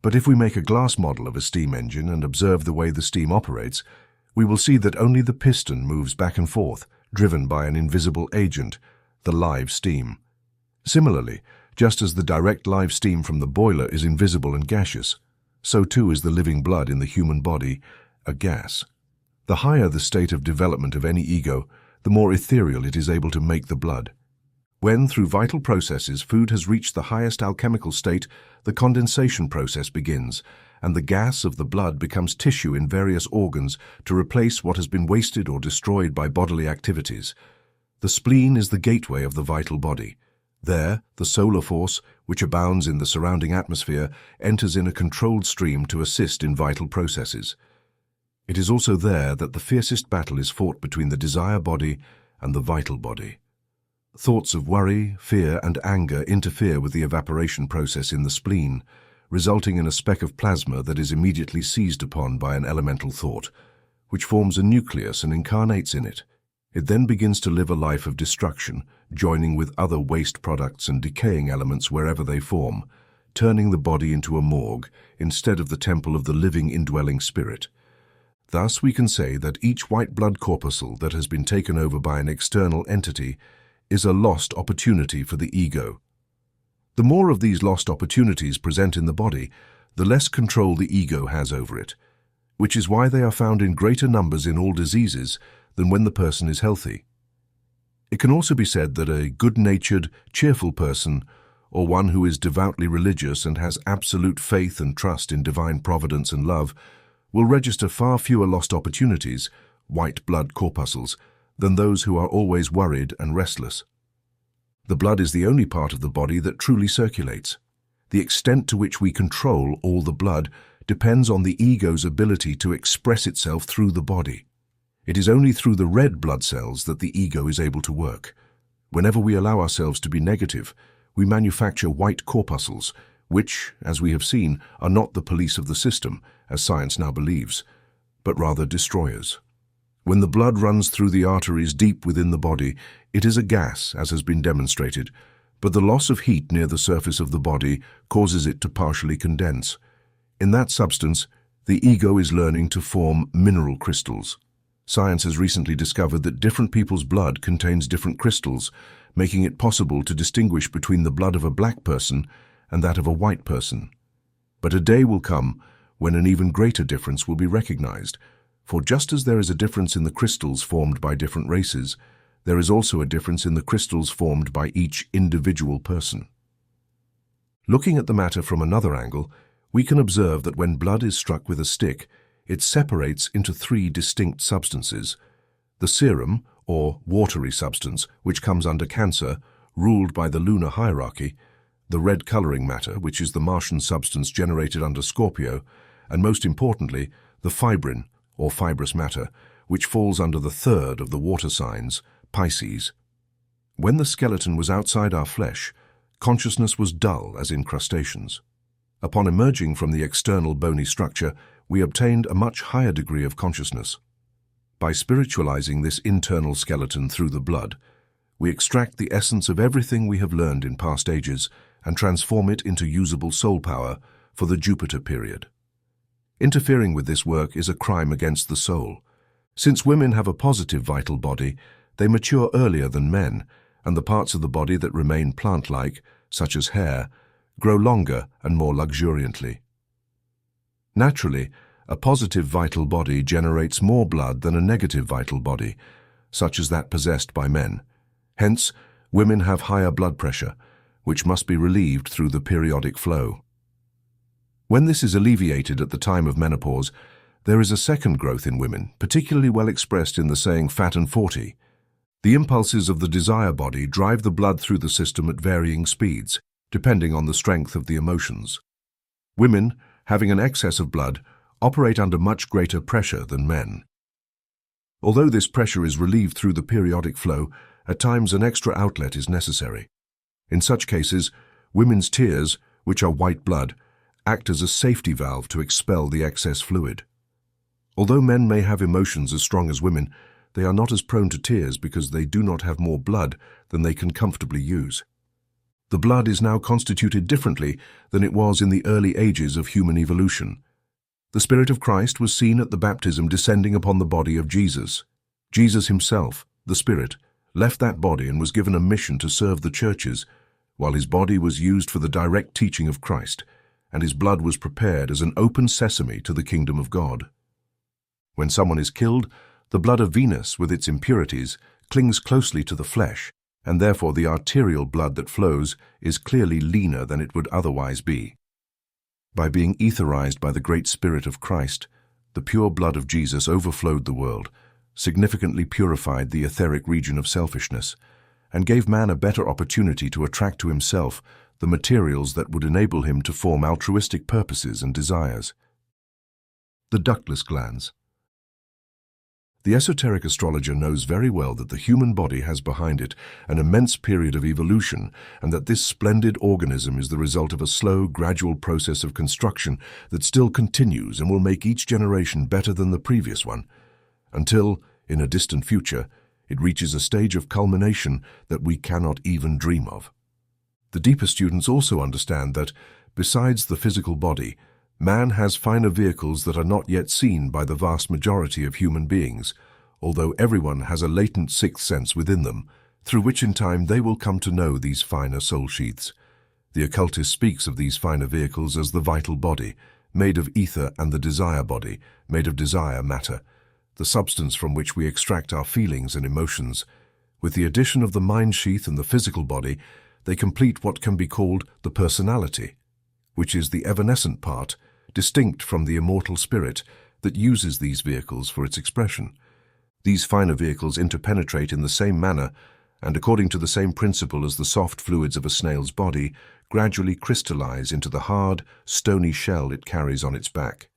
But if we make a glass model of a steam engine and observe the way the steam operates, we will see that only the piston moves back and forth, driven by an invisible agent, the live steam. Similarly, just as the direct live steam from the boiler is invisible and gaseous, so too is the living blood in the human body a gas. The higher the state of development of any ego, the more ethereal it is able to make the blood. When, through vital processes, food has reached the highest alchemical state, the condensation process begins, and the gas of the blood becomes tissue in various organs to replace what has been wasted or destroyed by bodily activities. The spleen is the gateway of the vital body. There, the solar force, which abounds in the surrounding atmosphere, enters in a controlled stream to assist in vital processes. It is also there that the fiercest battle is fought between the desire body and the vital body. Thoughts of worry, fear, and anger interfere with the evaporation process in the spleen, resulting in a speck of plasma that is immediately seized upon by an elemental thought, which forms a nucleus and incarnates in it. It then begins to live a life of destruction, joining with other waste products and decaying elements wherever they form, turning the body into a morgue instead of the temple of the living indwelling spirit. Thus, we can say that each white blood corpuscle that has been taken over by an external entity is a lost opportunity for the ego. The more of these lost opportunities present in the body, the less control the ego has over it, which is why they are found in greater numbers in all diseases than when the person is healthy. It can also be said that a good-natured, cheerful person, or one who is devoutly religious and has absolute faith and trust in divine providence and love, will register far fewer lost opportunities, white blood corpuscles, than those who are always worried and restless. The blood is the only part of the body that truly circulates. The extent to which we control all the blood depends on the ego's ability to express itself through the body. It is only through the red blood cells that the ego is able to work. Whenever we allow ourselves to be negative, we manufacture white corpuscles, which, as we have seen, are not the police of the system, as science now believes, but rather destroyers. When the blood runs through the arteries deep within the body, it is a gas, as has been demonstrated, but the loss of heat near the surface of the body causes it to partially condense. In that substance, the ego is learning to form mineral crystals. Science has recently discovered that different people's blood contains different crystals, making it possible to distinguish between the blood of a black person and that of a white person. But a day will come when an even greater difference will be recognized, for just as there is a difference in the crystals formed by different races, there is also a difference in the crystals formed by each individual person. Looking at the matter from another angle, we can observe that when blood is struck with a stick, it separates into three distinct substances: the serum, or watery substance, which comes under Cancer, ruled by the lunar hierarchy, the red coloring matter, which is the Martian substance generated under Scorpio, and most importantly, the fibrin, or fibrous matter, which falls under the third of the water signs, Pisces. When the skeleton was outside our flesh, consciousness was dull as in crustaceans. Upon emerging from the external bony structure, we obtained a much higher degree of consciousness. By spiritualizing this internal skeleton through the blood, we extract the essence of everything we have learned in past ages and transform it into usable soul power for the Jupiter period. Interfering with this work is a crime against the soul. Since women have a positive vital body, they mature earlier than men, and the parts of the body that remain plant-like, such as hair, grow longer and more luxuriantly. Naturally, a positive vital body generates more blood than a negative vital body, such as that possessed by men. Hence, women have higher blood pressure, which must be relieved through the periodic flow. When this is alleviated at the time of menopause, there is a second growth in women, particularly well expressed in the saying "fat and 40." The impulses of the desire body drive the blood through the system at varying speeds, depending on the strength of the emotions. Women, having an excess of blood, operate under much greater pressure than men. Although this pressure is relieved through the periodic flow, at times an extra outlet is necessary. In such cases, women's tears, which are white blood, act as a safety valve to expel the excess fluid. Although men may have emotions as strong as women, they are not as prone to tears because they do not have more blood than they can comfortably use. The blood is now constituted differently than it was in the early ages of human evolution. The Spirit of Christ was seen at the baptism descending upon the body of Jesus. Jesus himself, the Spirit, left that body and was given a mission to serve the churches, while his body was used for the direct teaching of Christ, and his blood was prepared as an open sesame to the kingdom of God. When someone is killed, the blood of Venus, with its impurities, clings closely to the flesh, and therefore the arterial blood that flows is clearly leaner than it would otherwise be. By being etherized by the great Spirit of Christ, the pure blood of Jesus overflowed the world, significantly purified the etheric region of selfishness, and gave man a better opportunity to attract to himself the materials that would enable him to form altruistic purposes and desires. The ductless glands. The esoteric astrologer knows very well that the human body has behind it an immense period of evolution, and that this splendid organism is the result of a slow, gradual process of construction that still continues and will make each generation better than the previous one, until, in a distant future, It reaches a stage of culmination that we cannot even dream of. The deeper students also understand that, besides the physical body, man has finer vehicles that are not yet seen by the vast majority of human beings, although everyone has a latent sixth sense within them, through which in time they will come to know these finer soul sheaths. The occultist speaks of these finer vehicles as the vital body, made of ether, and the desire body, made of desire matter, the substance from which we extract our feelings and emotions. With the addition of the mind sheath and the physical body, they complete what can be called the personality, which is the evanescent part, distinct from the immortal spirit, that uses these vehicles for its expression. These finer vehicles interpenetrate in the same manner, and according to the same principle as the soft fluids of a snail's body, gradually crystallize into the hard, stony shell it carries on its back.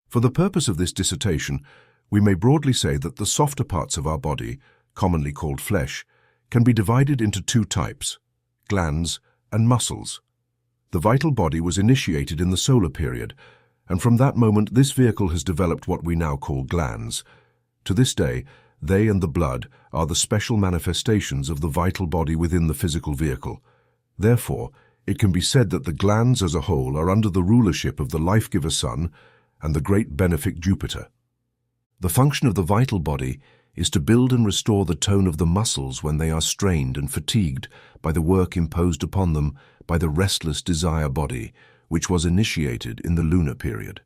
For the purpose of this dissertation, we may broadly say that the softer parts of our body, commonly called flesh, can be divided into two types: glands and muscles. The vital body was initiated in the solar period, and from that moment this vehicle has developed what we now call glands. To this day, they and the blood are the special manifestations of the vital body within the physical vehicle. Therefore, it can be said that the glands as a whole are under the rulership of the life-giver Sun and the great benefic Jupiter. The function of the vital body is to build and restore the tone of the muscles when they are strained and fatigued by the work imposed upon them by the restless desire body, which was initiated in the lunar period.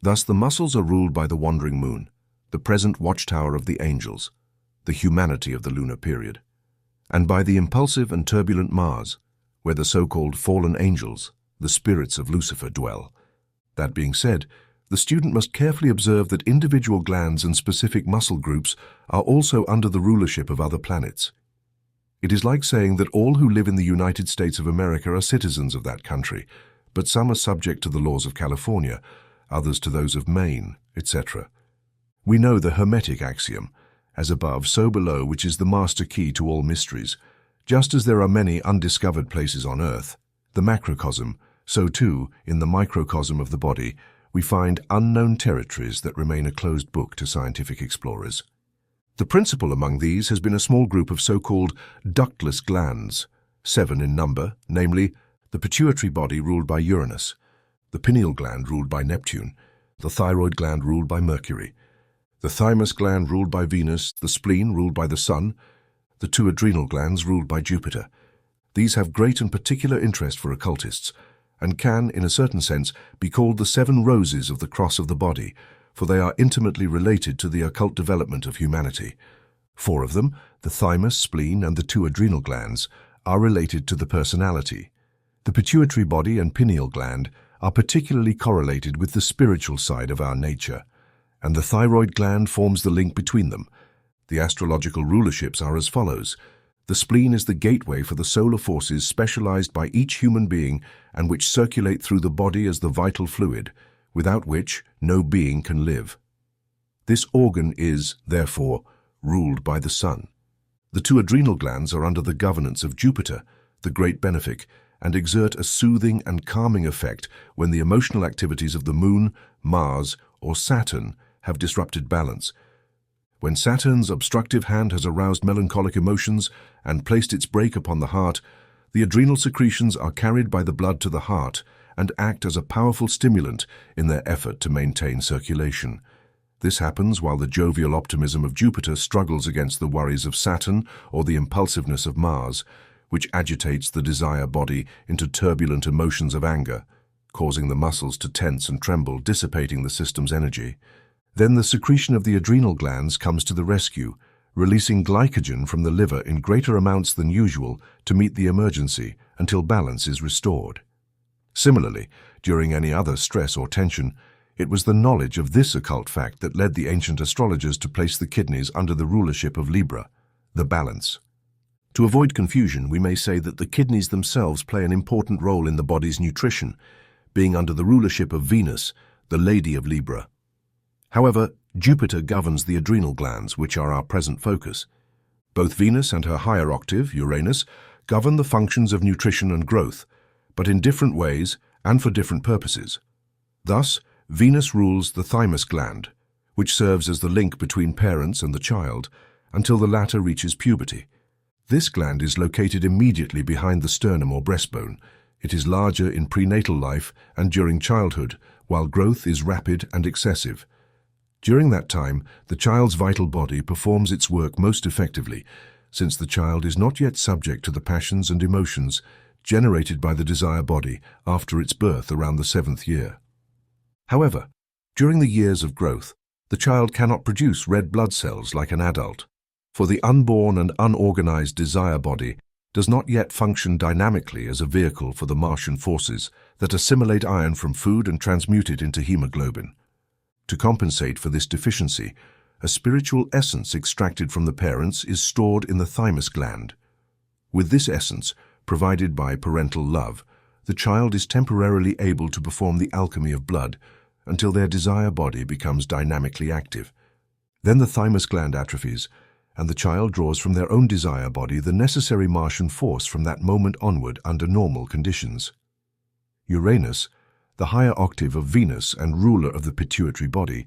Thus the muscles are ruled by the wandering moon, the present watchtower of the angels, the humanity of the lunar period, and by the impulsive and turbulent Mars, where the so-called fallen angels, the spirits of Lucifer, dwell. That being said, the student must carefully observe that individual glands and specific muscle groups are also under the rulership of other planets. It is like saying that all who live in the United States of America are citizens of that country, but some are subject to the laws of California, others to those of Maine, etc. We know the Hermetic axiom, as above, so below, which is the master key to all mysteries. Just as there are many undiscovered places on Earth, the macrocosm, so too, in the microcosm of the body, we find unknown territories that remain a closed book to scientific explorers. The principal among these has been a small group of so-called ductless glands, 7 in number, namely the pituitary body ruled by Uranus, the pineal gland ruled by Neptune, the thyroid gland ruled by Mercury, the thymus gland ruled by Venus, the spleen ruled by the Sun, the 2 adrenal glands ruled by Jupiter. These have great and particular interest for occultists, and can, in a certain sense, be called the 7 roses of the cross of the body, for they are intimately related to the occult development of humanity. 4 of them, the thymus, spleen, and the 2 adrenal glands, are related to the personality. The pituitary body and pineal gland are particularly correlated with the spiritual side of our nature, and the thyroid gland forms the link between them. The astrological rulerships are as follows. The spleen is the gateway for the solar forces specialized by each human being and which circulate through the body as the vital fluid, without which no being can live. This organ is, therefore, ruled by the Sun. The 2 adrenal glands are under the governance of Jupiter, the great benefic, and exert a soothing and calming effect when the emotional activities of the Moon, Mars, or Saturn have disrupted balance. When Saturn's obstructive hand has aroused melancholic emotions and placed its brake upon the heart, the adrenal secretions are carried by the blood to the heart and act as a powerful stimulant in their effort to maintain circulation. This happens while the jovial optimism of Jupiter struggles against the worries of Saturn or the impulsiveness of Mars, which agitates the desire body into turbulent emotions of anger, causing the muscles to tense and tremble, dissipating the system's energy. Then the secretion of the adrenal glands comes to the rescue, releasing glycogen from the liver in greater amounts than usual to meet the emergency until balance is restored. Similarly, during any other stress or tension, it was the knowledge of this occult fact that led the ancient astrologers to place the kidneys under the rulership of Libra, the balance. To avoid confusion, we may say that the kidneys themselves play an important role in the body's nutrition, being under the rulership of Venus, the Lady of Libra. However, Jupiter governs the adrenal glands, which are our present focus. Both Venus and her higher octave, Uranus, govern the functions of nutrition and growth, but in different ways and for different purposes. Thus, Venus rules the thymus gland, which serves as the link between parents and the child, until the latter reaches puberty. This gland is located immediately behind the sternum or breastbone. It is larger in prenatal life and during childhood, while growth is rapid and excessive. During that time, the child's vital body performs its work most effectively, since the child is not yet subject to the passions and emotions generated by the desire body after its birth around the 7th year. However, during the years of growth, the child cannot produce red blood cells like an adult, for the unborn and unorganized desire body does not yet function dynamically as a vehicle for the Martian forces that assimilate iron from food and transmute it into hemoglobin. To compensate for this deficiency, a spiritual essence extracted from the parents is stored in the thymus gland. With this essence, provided by parental love, the child is temporarily able to perform the alchemy of blood until their desire body becomes dynamically active. Then the thymus gland atrophies, and the child draws from their own desire body the necessary Martian force from that moment onward under normal conditions. Uranus, the higher octave of Venus and ruler of the pituitary body,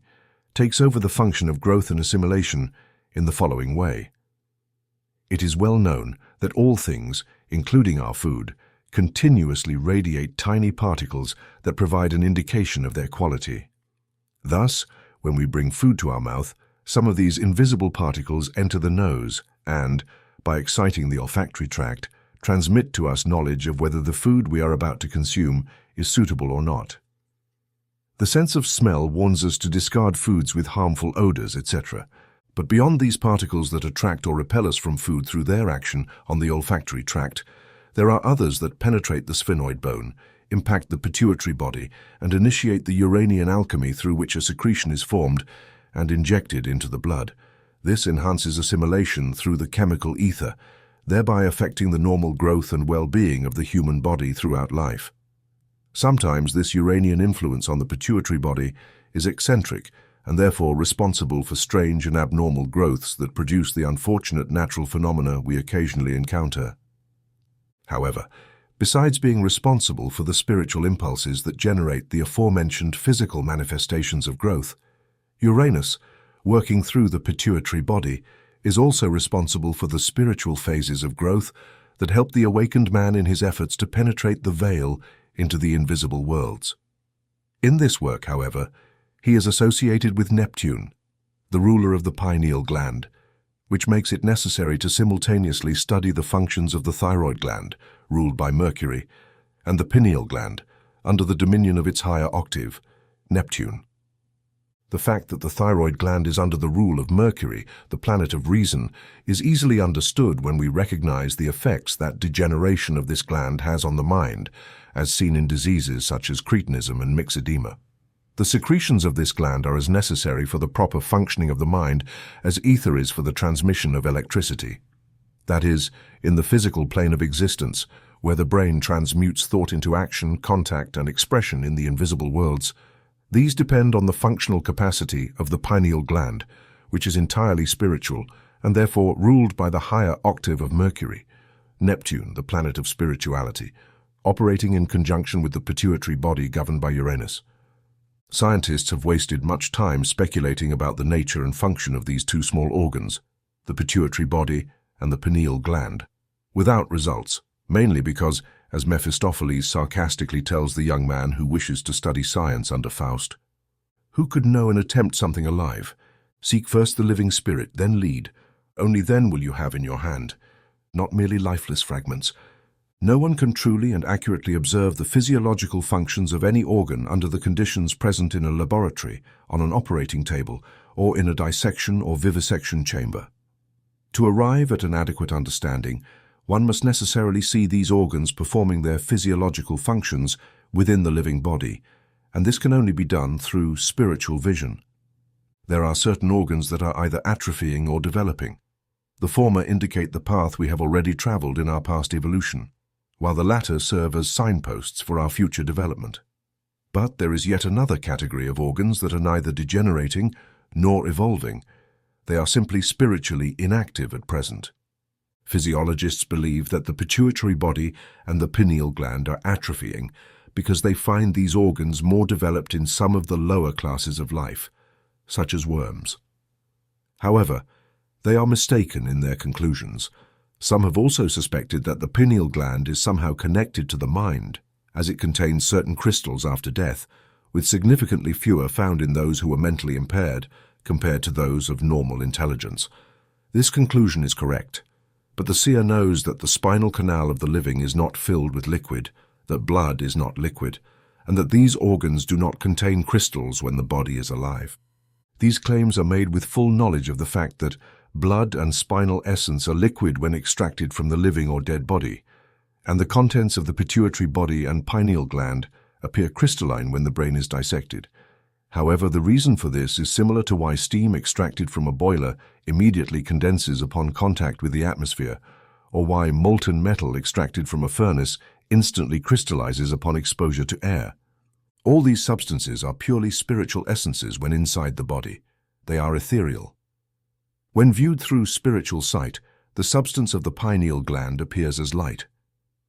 takes over the function of growth and assimilation in the following way. It is well known that all things, including our food, continuously radiate tiny particles that provide an indication of their quality. Thus, when we bring food to our mouth, some of these invisible particles enter the nose and, by exciting the olfactory tract, transmit to us knowledge of whether the food we are about to consume is suitable or not. The sense of smell warns us to discard foods with harmful odors, etc. But beyond these particles that attract or repel us from food through their action on the olfactory tract, there are others that penetrate the sphenoid bone, impact the pituitary body, and initiate the Uranian alchemy through which a secretion is formed and injected into the blood. This enhances assimilation through the chemical ether, thereby affecting the normal growth and well-being of the human body throughout life. Sometimes this Uranian influence on the pituitary body is eccentric and therefore responsible for strange and abnormal growths that produce the unfortunate natural phenomena we occasionally encounter. However, besides being responsible for the spiritual impulses that generate the aforementioned physical manifestations of growth, Uranus, working through the pituitary body, is also responsible for the spiritual phases of growth that help the awakened man in his efforts to penetrate the veil into the invisible worlds. In this work, however, he is associated with Neptune, the ruler of the pineal gland, which makes it necessary to simultaneously study the functions of the thyroid gland, ruled by Mercury, and the pineal gland, under the dominion of its higher octave, Neptune. The fact that the thyroid gland is under the rule of Mercury, the planet of reason, is easily understood when we recognize the effects that degeneration of this gland has on the mind, as seen in diseases such as cretinism and myxedema. The secretions of this gland are as necessary for the proper functioning of the mind as ether is for the transmission of electricity. That is, in the physical plane of existence, where the brain transmutes thought into action, contact, and expression in the invisible worlds, these depend on the functional capacity of the pineal gland, which is entirely spiritual and therefore ruled by the higher octave of Mercury, Neptune, the planet of spirituality, operating in conjunction with the pituitary body governed by Uranus. Scientists have wasted much time speculating about the nature and function of these two small organs, the pituitary body and the pineal gland, without results, mainly because, as Mephistopheles sarcastically tells the young man who wishes to study science under Faust, "Who could know and attempt something alive? Seek first the living spirit, then lead. Only then will you have in your hand, not merely lifeless fragments. No one can truly and accurately observe the physiological functions of any organ under the conditions present in a laboratory, on an operating table, or in a dissection or vivisection chamber. To arrive at an adequate understanding, one must necessarily see these organs performing their physiological functions within the living body, and this can only be done through spiritual vision. There are certain organs that are either atrophying or developing. The former indicate the path we have already traveled in our past evolution, while the latter serve as signposts for our future development. But there is yet another category of organs that are neither degenerating nor evolving. They are simply spiritually inactive at present. Physiologists believe that the pituitary body and the pineal gland are atrophying because they find these organs more developed in some of the lower classes of life, such as worms. However, they are mistaken in their conclusions. Some have also suspected that the pineal gland is somehow connected to the mind, as it contains certain crystals after death, with significantly fewer found in those who are mentally impaired compared to those of normal intelligence. This conclusion is correct, but the seer knows that the spinal canal of the living is not filled with liquid, that blood is not liquid, and that these organs do not contain crystals when the body is alive. These claims are made with full knowledge of the fact that blood and spinal essence are liquid when extracted from the living or dead body, and the contents of the pituitary body and pineal gland appear crystalline when the brain is dissected. However, the reason for this is similar to why steam extracted from a boiler immediately condenses upon contact with the atmosphere, or why molten metal extracted from a furnace instantly crystallizes upon exposure to air. All these substances are purely spiritual essences when inside the body. They are ethereal. When viewed through spiritual sight, the substance of the pineal gland appears as light.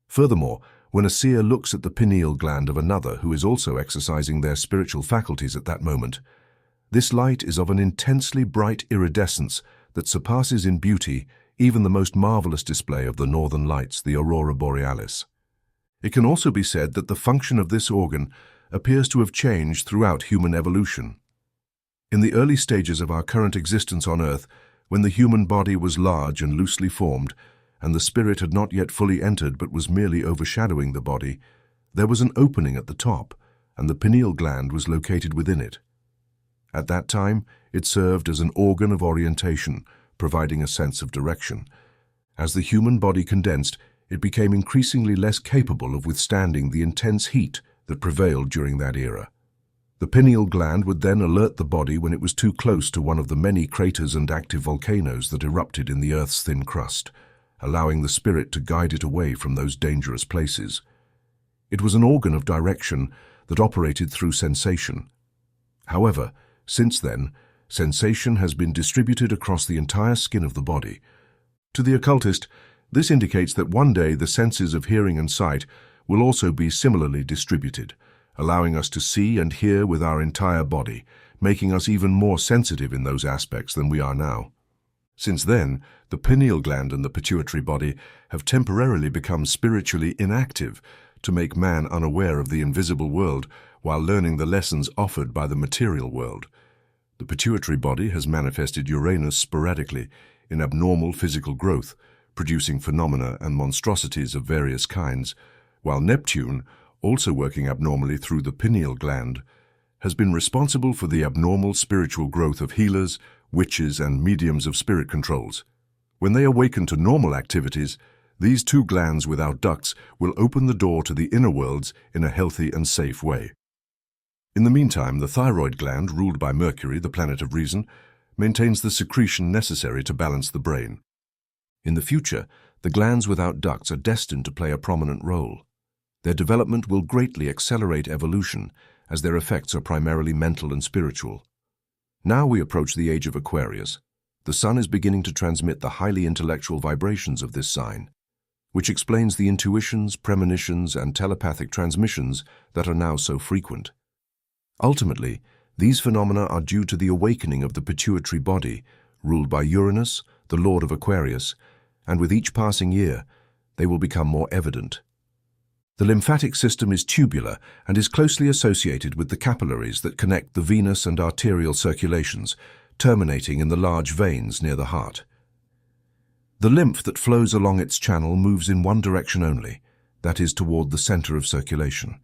Furthermore, when a seer looks at the pineal gland of another who is also exercising their spiritual faculties at that moment, this light is of an intensely bright iridescence that surpasses in beauty even the most marvelous display of the northern lights, the aurora borealis. It can also be said that the function of this organ appears to have changed throughout human evolution. In the early stages of our current existence on Earth, when the human body was large and loosely formed, and the spirit had not yet fully entered but was merely overshadowing the body, there was an opening at the top, and the pineal gland was located within it. At that time, it served as an organ of orientation, providing a sense of direction. As the human body condensed, it became increasingly less capable of withstanding the intense heat that prevailed during that era. The pineal gland would then alert the body when it was too close to one of the many craters and active volcanoes that erupted in the Earth's thin crust, allowing the spirit to guide it away from those dangerous places. It was an organ of direction that operated through sensation. However, since then, sensation has been distributed across the entire skin of the body. To the occultist, this indicates that one day the senses of hearing and sight will also be similarly distributed, allowing us to see and hear with our entire body, making us even more sensitive in those aspects than we are now. Since then, the pineal gland and the pituitary body have temporarily become spiritually inactive to make man unaware of the invisible world while learning the lessons offered by the material world. The pituitary body has manifested Uranus sporadically in abnormal physical growth, producing phenomena and monstrosities of various kinds, while Neptune, also working abnormally through the pineal gland, has been responsible for the abnormal spiritual growth of healers, witches, and mediums of spirit controls. When they awaken to normal activities, these two glands without ducts will open the door to the inner worlds in a healthy and safe way. In the meantime, the thyroid gland, ruled by Mercury, the planet of reason, maintains the secretion necessary to balance the brain. In the future, the glands without ducts are destined to play a prominent role. Their development will greatly accelerate evolution, as their effects are primarily mental and spiritual. Now we approach the age of Aquarius. The sun is beginning to transmit the highly intellectual vibrations of this sign, which explains the intuitions, premonitions, and telepathic transmissions that are now so frequent. Ultimately, these phenomena are due to the awakening of the pituitary body, ruled by Uranus, the lord of Aquarius, and with each passing year, they will become more evident. The lymphatic system is tubular and is closely associated with the capillaries that connect the venous and arterial circulations, terminating in the large veins near the heart. The lymph that flows along its channel moves in one direction only, that is toward the center of circulation.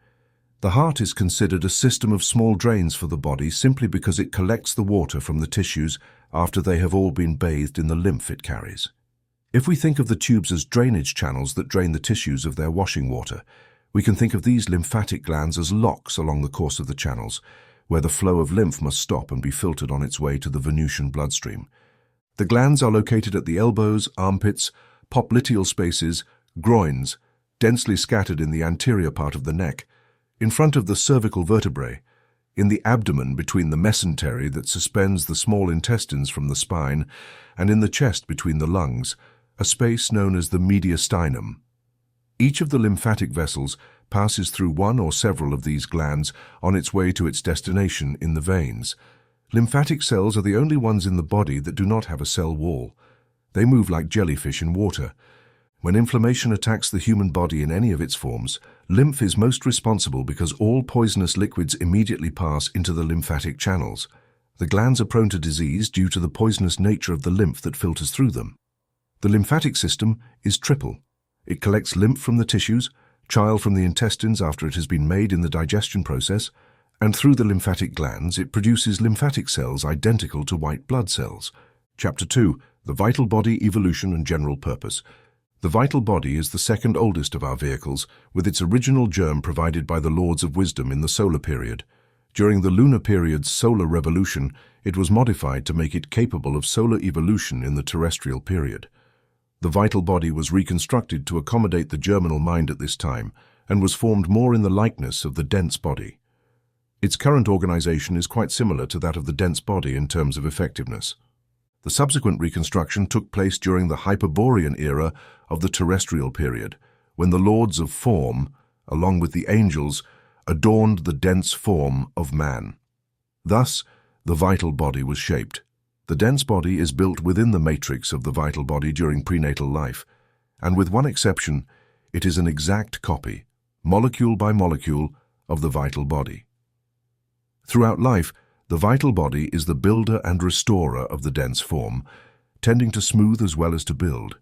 The heart is considered a system of small drains for the body simply because it collects the water from the tissues after they have all been bathed in the lymph it carries. If we think of the tubes as drainage channels that drain the tissues of their washing water, we can think of these lymphatic glands as locks along the course of the channels, where the flow of lymph must stop and be filtered on its way to the Venusian bloodstream. The glands are located at the elbows, armpits, popliteal spaces, groins, densely scattered in the anterior part of the neck, in front of the cervical vertebrae, in the abdomen between the mesentery that suspends the small intestines from the spine, and in the chest between the lungs, a space known as the mediastinum. Each of the lymphatic vessels passes through one or several of these glands on its way to its destination in the veins. Lymphatic cells are the only ones in the body that do not have a cell wall. They move like jellyfish in water. When inflammation attacks the human body in any of its forms, lymph is most responsible because all poisonous liquids immediately pass into the lymphatic channels. The glands are prone to disease due to the poisonous nature of the lymph that filters through them. The lymphatic system is triple. It collects lymph from the tissues, chyle from the intestines after it has been made in the digestion process, and through the lymphatic glands it produces lymphatic cells identical to white blood cells. Chapter 2. The Vital Body, Evolution and General Purpose. The vital body is the second oldest of our vehicles, with its original germ provided by the Lords of Wisdom in the solar period. During the lunar period's solar revolution, it was modified to make it capable of solar evolution in the terrestrial period. The vital body was reconstructed to accommodate the germinal mind at this time, and was formed more in the likeness of the dense body. Its current organization is quite similar to that of the dense body in terms of effectiveness. The subsequent reconstruction took place during the Hyperborean era of the terrestrial period, when the Lords of Form, along with the angels, adorned the dense form of man. Thus, the vital body was shaped. The dense body is built within the matrix of the vital body during prenatal life, and with one exception, it is an exact copy, molecule by molecule, of the vital body. Throughout life, the vital body is the builder and restorer of the dense form, tending to smooth as well as to build.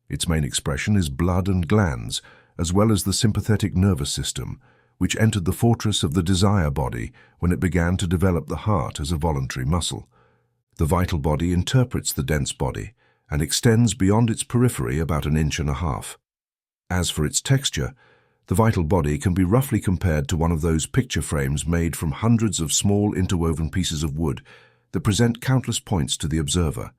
Its main expression is blood and glands, as well as the sympathetic nervous system, which entered the fortress of the desire body when it began to develop the heart as a voluntary muscle. The vital body interprets the dense body and extends beyond its periphery about 1.5 inches. As for its texture, the vital body can be roughly compared to one of those picture frames made from hundreds of small interwoven pieces of wood that present countless points to the observer.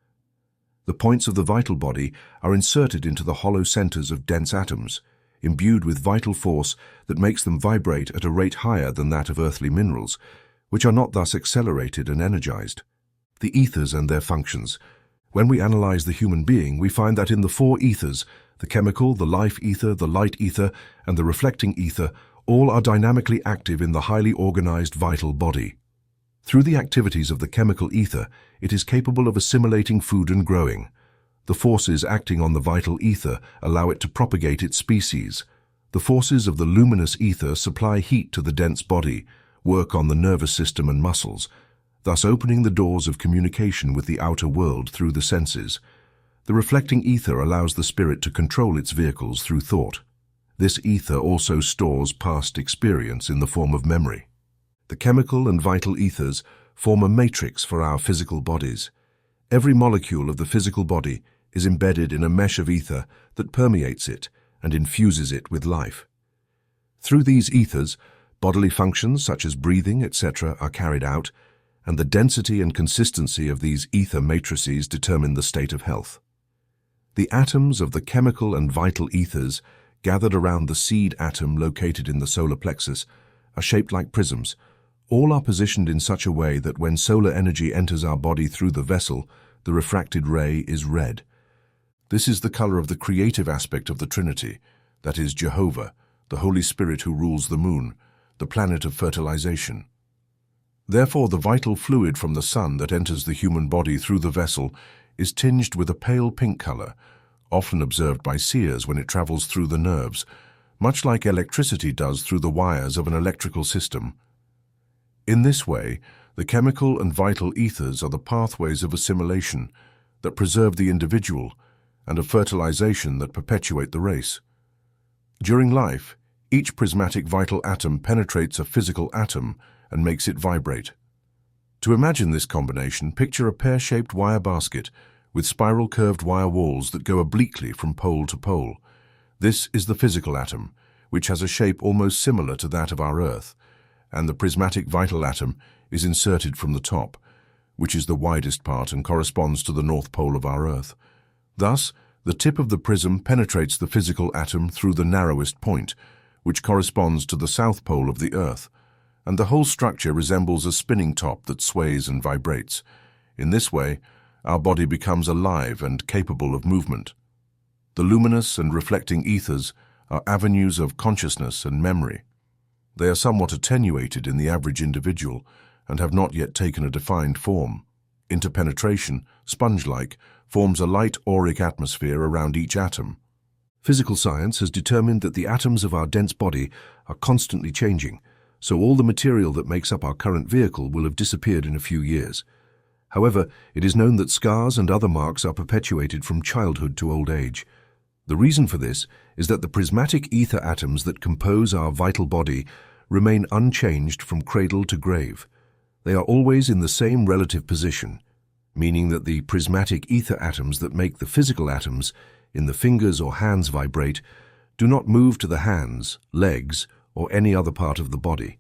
The points of the vital body are inserted into the hollow centers of dense atoms, imbued with vital force that makes them vibrate at a rate higher than that of earthly minerals, which are not thus accelerated and energized. The ethers and their functions. When we analyze the human being, we find that in the 4 ethers, the chemical, the life ether, the light ether, and the reflecting ether, all are dynamically active in the highly organized vital body. Through the activities of the chemical ether, it is capable of assimilating food and growing. The forces acting on the vital ether allow it to propagate its species. The forces of the luminous ether supply heat to the dense body, work on the nervous system and muscles, thus opening the doors of communication with the outer world through the senses. The reflecting ether allows the spirit to control its vehicles through thought. This ether also stores past experience in the form of memory. The chemical and vital ethers form a matrix for our physical bodies. Every molecule of the physical body is embedded in a mesh of ether that permeates it and infuses it with life. Through these ethers, bodily functions such as breathing, etc., are carried out, and the density and consistency of these ether matrices determine the state of health. The atoms of the chemical and vital ethers, gathered around the seed atom located in the solar plexus, are shaped like prisms. All are positioned in such a way that when solar energy enters our body through the vessel, the refracted ray is red. This is the color of the creative aspect of the Trinity, that is Jehovah, the Holy Spirit who rules the moon, the planet of fertilization. Therefore, the vital fluid from the sun that enters the human body through the vessel is tinged with a pale pink color, often observed by seers when it travels through the nerves, much like electricity does through the wires of an electrical system. In this way, the chemical and vital ethers are the pathways of assimilation that preserve the individual and of fertilization that perpetuate the race. During life, each prismatic vital atom penetrates a physical atom and makes it vibrate. To imagine this combination, picture a pear-shaped wire basket with spiral curved wire walls that go obliquely from pole to pole. This is the physical atom, which has a shape almost similar to that of our Earth, and the prismatic vital atom is inserted from the top, which is the widest part and corresponds to the north pole of our Earth. Thus, the tip of the prism penetrates the physical atom through the narrowest point, which corresponds to the south pole of the Earth, and the whole structure resembles a spinning top that sways and vibrates. In this way, our body becomes alive and capable of movement. The luminous and reflecting ethers are avenues of consciousness and memory. They are somewhat attenuated in the average individual and have not yet taken a defined form. Interpenetration, sponge-like, forms a light auric atmosphere around each atom. Physical science has determined that the atoms of our dense body are constantly changing, so all the material that makes up our current vehicle will have disappeared in a few years. However, it is known that scars and other marks are perpetuated from childhood to old age. The reason for this is that the prismatic ether atoms that compose our vital body remain unchanged from cradle to grave. They are always in the same relative position, meaning that the prismatic ether atoms that make the physical atoms in the fingers or hands vibrate do not move to the hands, legs, or any other part of the body,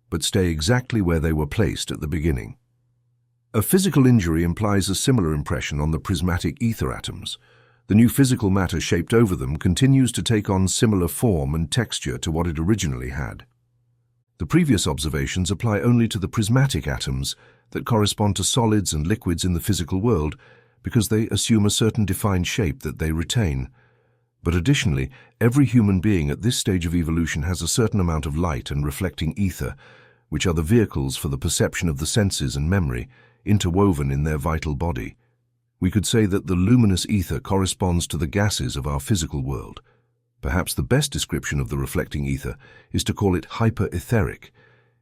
but stay exactly where they were placed at the beginning. A physical injury implies a similar impression on the prismatic ether atoms. The new physical matter shaped over them continues to take on similar form and texture to what it originally had. The previous observations apply only to the prismatic atoms that correspond to solids and liquids in the physical world because they assume a certain defined shape that they retain. But additionally, every human being at this stage of evolution has a certain amount of light and reflecting ether, which are the vehicles for the perception of the senses and memory, interwoven in their vital body. We could say that the luminous ether corresponds to the gases of our physical world. Perhaps the best description of the reflecting ether is to call it hyper-etheric.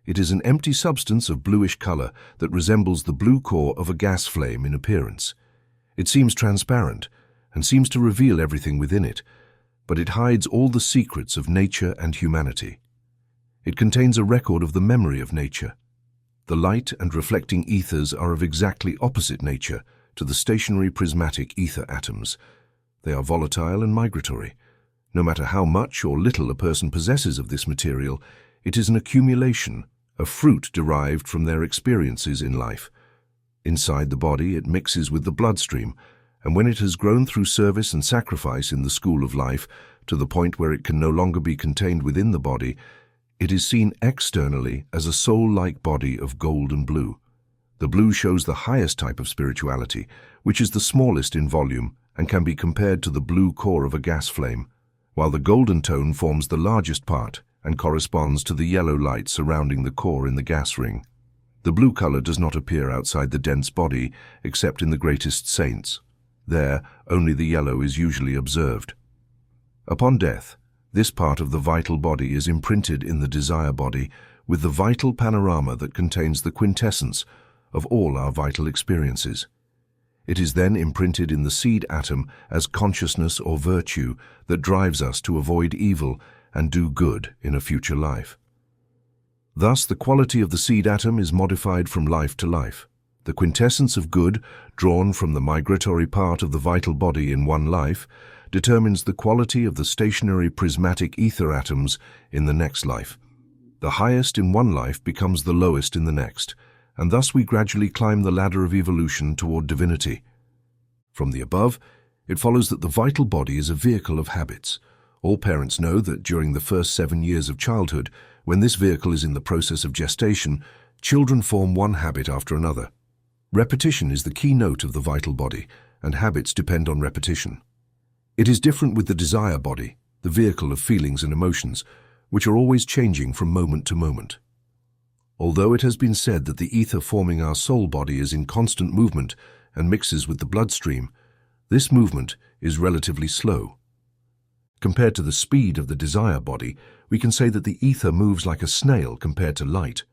It is an empty substance of bluish color that resembles the blue core of a gas flame in appearance. It seems transparent and seems to reveal everything within it, but it hides all the secrets of nature and humanity. It contains a record of the memory of nature. The light and reflecting ethers are of exactly opposite nature to the stationary prismatic ether atoms. They are volatile and migratory. No matter how much or little a person possesses of this material, it is an accumulation, a fruit derived from their experiences in life. Inside the body, it mixes with the bloodstream, and when it has grown through service and sacrifice in the school of life to the point where it can no longer be contained within the body, it is seen externally as a soul-like body of gold and blue. The blue shows the highest type of spirituality, which is the smallest in volume and can be compared to the blue core of a gas flame, while the golden tone forms the largest part and corresponds to the yellow light surrounding the core in the gas ring. The blue color does not appear outside the dense body except in the greatest saints. There, only the yellow is usually observed. Upon death, this part of the vital body is imprinted in the desire body with the vital panorama that contains the quintessence of all our vital experiences. It is then imprinted in the seed atom as consciousness or virtue that drives us to avoid evil and do good in a future life. Thus, the quality of the seed atom is modified from life to life. The quintessence of good, drawn from the migratory part of the vital body in one life, determines the quality of the stationary prismatic ether atoms in the next life. The highest in one life becomes the lowest in the next, and thus we gradually climb the ladder of evolution toward divinity. From the above, it follows that the vital body is a vehicle of habits. All parents know that during the first 7 years of childhood, when this vehicle is in the process of gestation, children form one habit after another. Repetition is the key note of the vital body, and habits depend on repetition. It is different with the desire body, the vehicle of feelings and emotions, which are always changing from moment to moment. Although it has been said that the ether forming our soul body is in constant movement and mixes with the bloodstream, this movement is relatively slow. Compared to the speed of the desire body, we can say that the ether moves like a snail compared to light.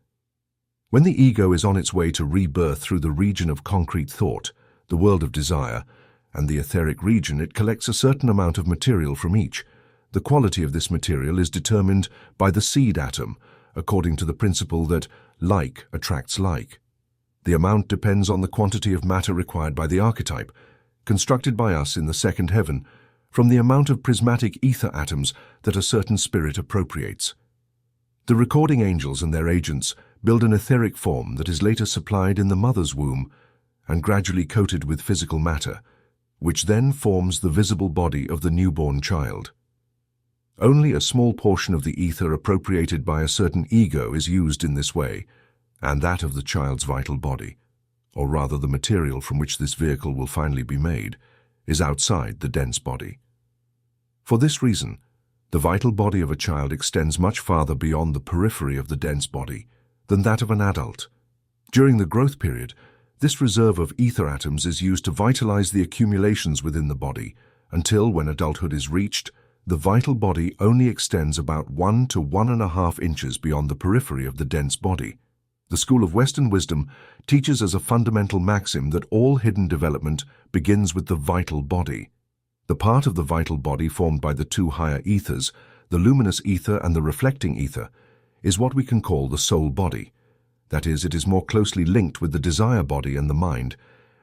When the ego is on its way to rebirth through the region of concrete thought, the world of desire, and the etheric region, it collects a certain amount of material from each. The quality of this material is determined by the seed atom, according to the principle that like attracts like. The amount depends on the quantity of matter required by the archetype, constructed by us in the second heaven, from the amount of prismatic ether atoms that a certain spirit appropriates. The recording angels and their agents build an etheric form that is later supplied in the mother's womb and gradually coated with physical matter, which then forms the visible body of the newborn child. Only a small portion of the ether appropriated by a certain ego is used in this way, and that of the child's vital body, or rather the material from which this vehicle will finally be made, is outside the dense body. For this reason, the vital body of a child extends much farther beyond the periphery of the dense body than that of an adult. During the growth period, This reserve of ether atoms is used to vitalize the accumulations within the body, until, when adulthood is reached, the vital body only extends about 1 to 1.5 inches beyond the periphery of the dense body. The School of Western Wisdom teaches as a fundamental maxim that all hidden development begins with the vital body. The part of the vital body formed by the two higher ethers, the luminous ether and the reflecting ether, is what we can call the soul body. That is, it is more closely linked with the desire body and the mind,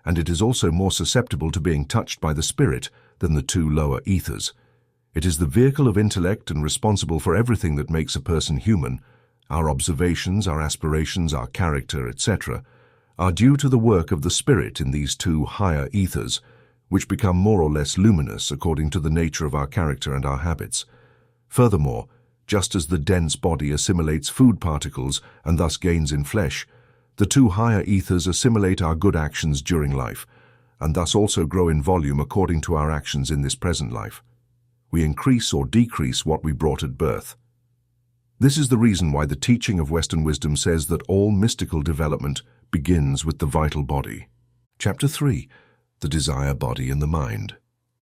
and it is also more susceptible to being touched by the spirit than the two lower ethers. It is the vehicle of intellect and responsible for everything that makes a person human. Our observations, our aspirations, our character, etc., are due to the work of the spirit in these two higher ethers, which become more or less luminous according to the nature of our character and our habits. Furthermore, just as the dense body assimilates food particles and thus gains in flesh, the two higher ethers assimilate our good actions during life, and thus also grow in volume according to our actions in this present life. We increase or decrease what we brought at birth. This is the reason why the teaching of Western wisdom says that all mystical development begins with the vital body. Chapter 3. The Desire Body and the Mind.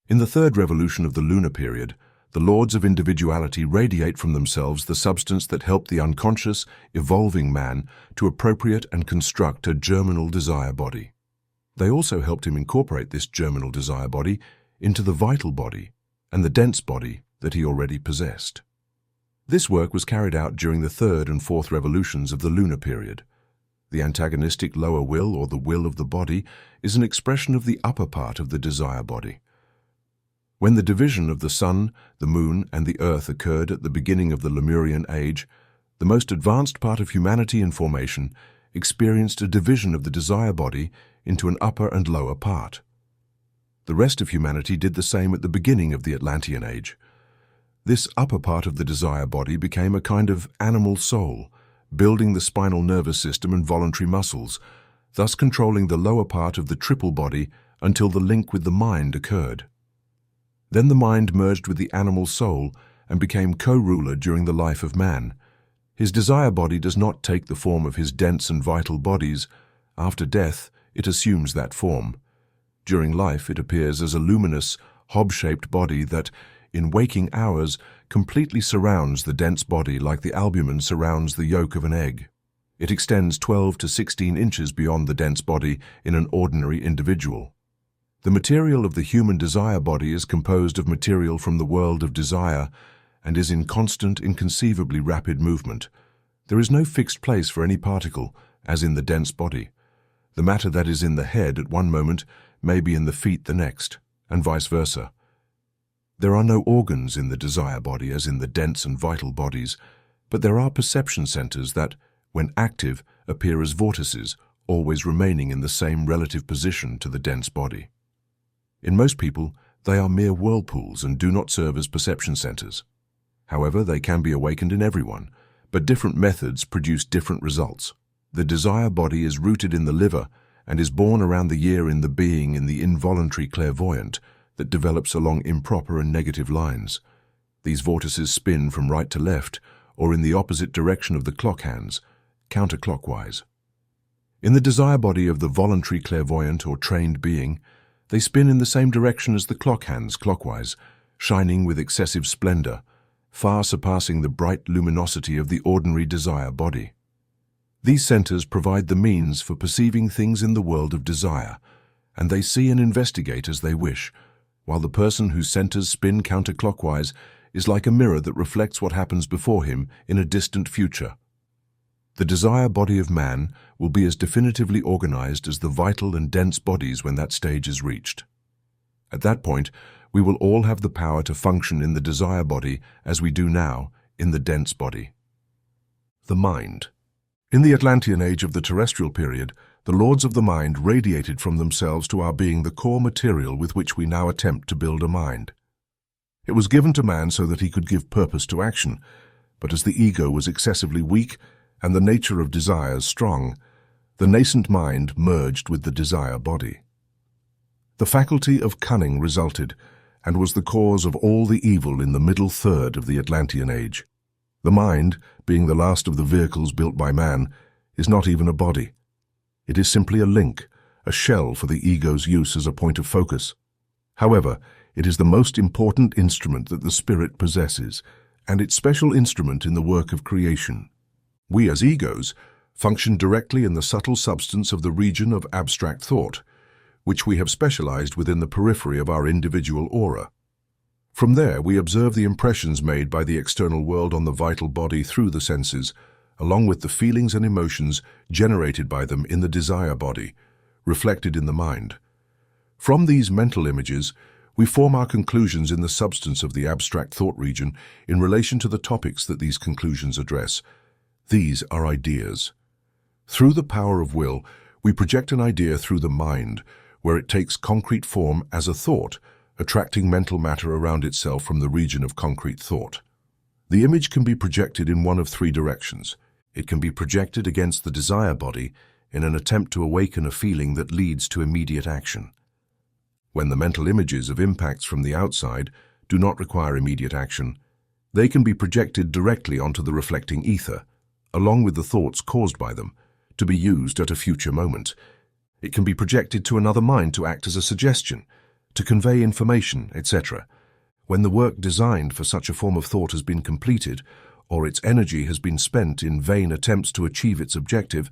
In the third revolution of the lunar period, the lords of individuality radiate from themselves the substance that helped the unconscious, evolving man to appropriate and construct a germinal desire body. They also helped him incorporate this germinal desire body into the vital body and the dense body that he already possessed. This work was carried out during the third and fourth revolutions of the lunar period. The antagonistic lower will, or the will of the body, is an expression of the upper part of the desire body. When the division of the sun, the moon, and the earth occurred at the beginning of the Lemurian age, the most advanced part of humanity in formation experienced a division of the desire body into an upper and lower part. The rest of humanity did the same at the beginning of the Atlantean age. This upper part of the desire body became a kind of animal soul, building the spinal nervous system and voluntary muscles, thus controlling the lower part of the triple body until the link with the mind occurred. Then the mind merged with the animal soul and became co-ruler during the life of man. His desire body does not take the form of his dense and vital bodies. After death, it assumes that form. During life, it appears as a luminous, hob-shaped body that, in waking hours, completely surrounds the dense body like the albumen surrounds the yolk of an egg. It extends 12 to 16 inches beyond the dense body in an ordinary individual. The material of the human desire body is composed of material from the world of desire and is in constant, inconceivably rapid movement. There is no fixed place for any particle, as in the dense body. The matter that is in the head at one moment may be in the feet the next, and vice versa. There are no organs in the desire body as in the dense and vital bodies, but there are perception centers that, when active, appear as vortices, always remaining in the same relative position to the dense body. In most people, they are mere whirlpools and do not serve as perception centers. However, they can be awakened in everyone, but different methods produce different results. The desire body is rooted in the liver and is born around the year in the being in the involuntary clairvoyant that develops along improper and negative lines. These vortices spin from right to left or in the opposite direction of the clock hands, counterclockwise. In the desire body of the voluntary clairvoyant or trained being, they spin in the same direction as the clock hands, clockwise, shining with excessive splendor, far surpassing the bright luminosity of the ordinary desire body. These centers provide the means for perceiving things in the world of desire, and they see and investigate as they wish, while the person whose centers spin counterclockwise is like a mirror that reflects what happens before him in a distant future. The desire body of man will be as definitively organized as the vital and dense bodies when that stage is reached. At that point, we will all have the power to function in the desire body as we do now in the dense body. The mind. In the Atlantean age of the terrestrial period, the lords of the mind radiated from themselves to our being the core material with which we now attempt to build a mind. It was given to man so that he could give purpose to action, but as the ego was excessively weak and the nature of desires strong, the nascent mind merged with the desire body. The faculty of cunning resulted and was the cause of all the evil in the middle third of the Atlantean age. The mind, being the last of the vehicles built by man, is not even a body. It is simply a link, a shell for the ego's use as a point of focus. However, it is the most important instrument that the spirit possesses, and its special instrument in the work of creation. We as egos function directly in the subtle substance of the region of abstract thought, which we have specialized within the periphery of our individual aura. From there, we observe the impressions made by the external world on the vital body through the senses, along with the feelings and emotions generated by them in the desire body, reflected in the mind. From these mental images, we form our conclusions in the substance of the abstract thought region in relation to the topics that these conclusions address. These are ideas. Through the power of will, we project an idea through the mind, where it takes concrete form as a thought, attracting mental matter around itself from the region of concrete thought. The image can be projected in one of three directions. It can be projected against the desire body in an attempt to awaken a feeling that leads to immediate action. When the mental images of impacts from the outside do not require immediate action, they can be projected directly onto the reflecting ether, along with the thoughts caused by them, to be used at a future moment. It can be projected to another mind to act as a suggestion, to convey information, etc. When the work designed for such a form of thought has been completed, or its energy has been spent in vain attempts to achieve its objective,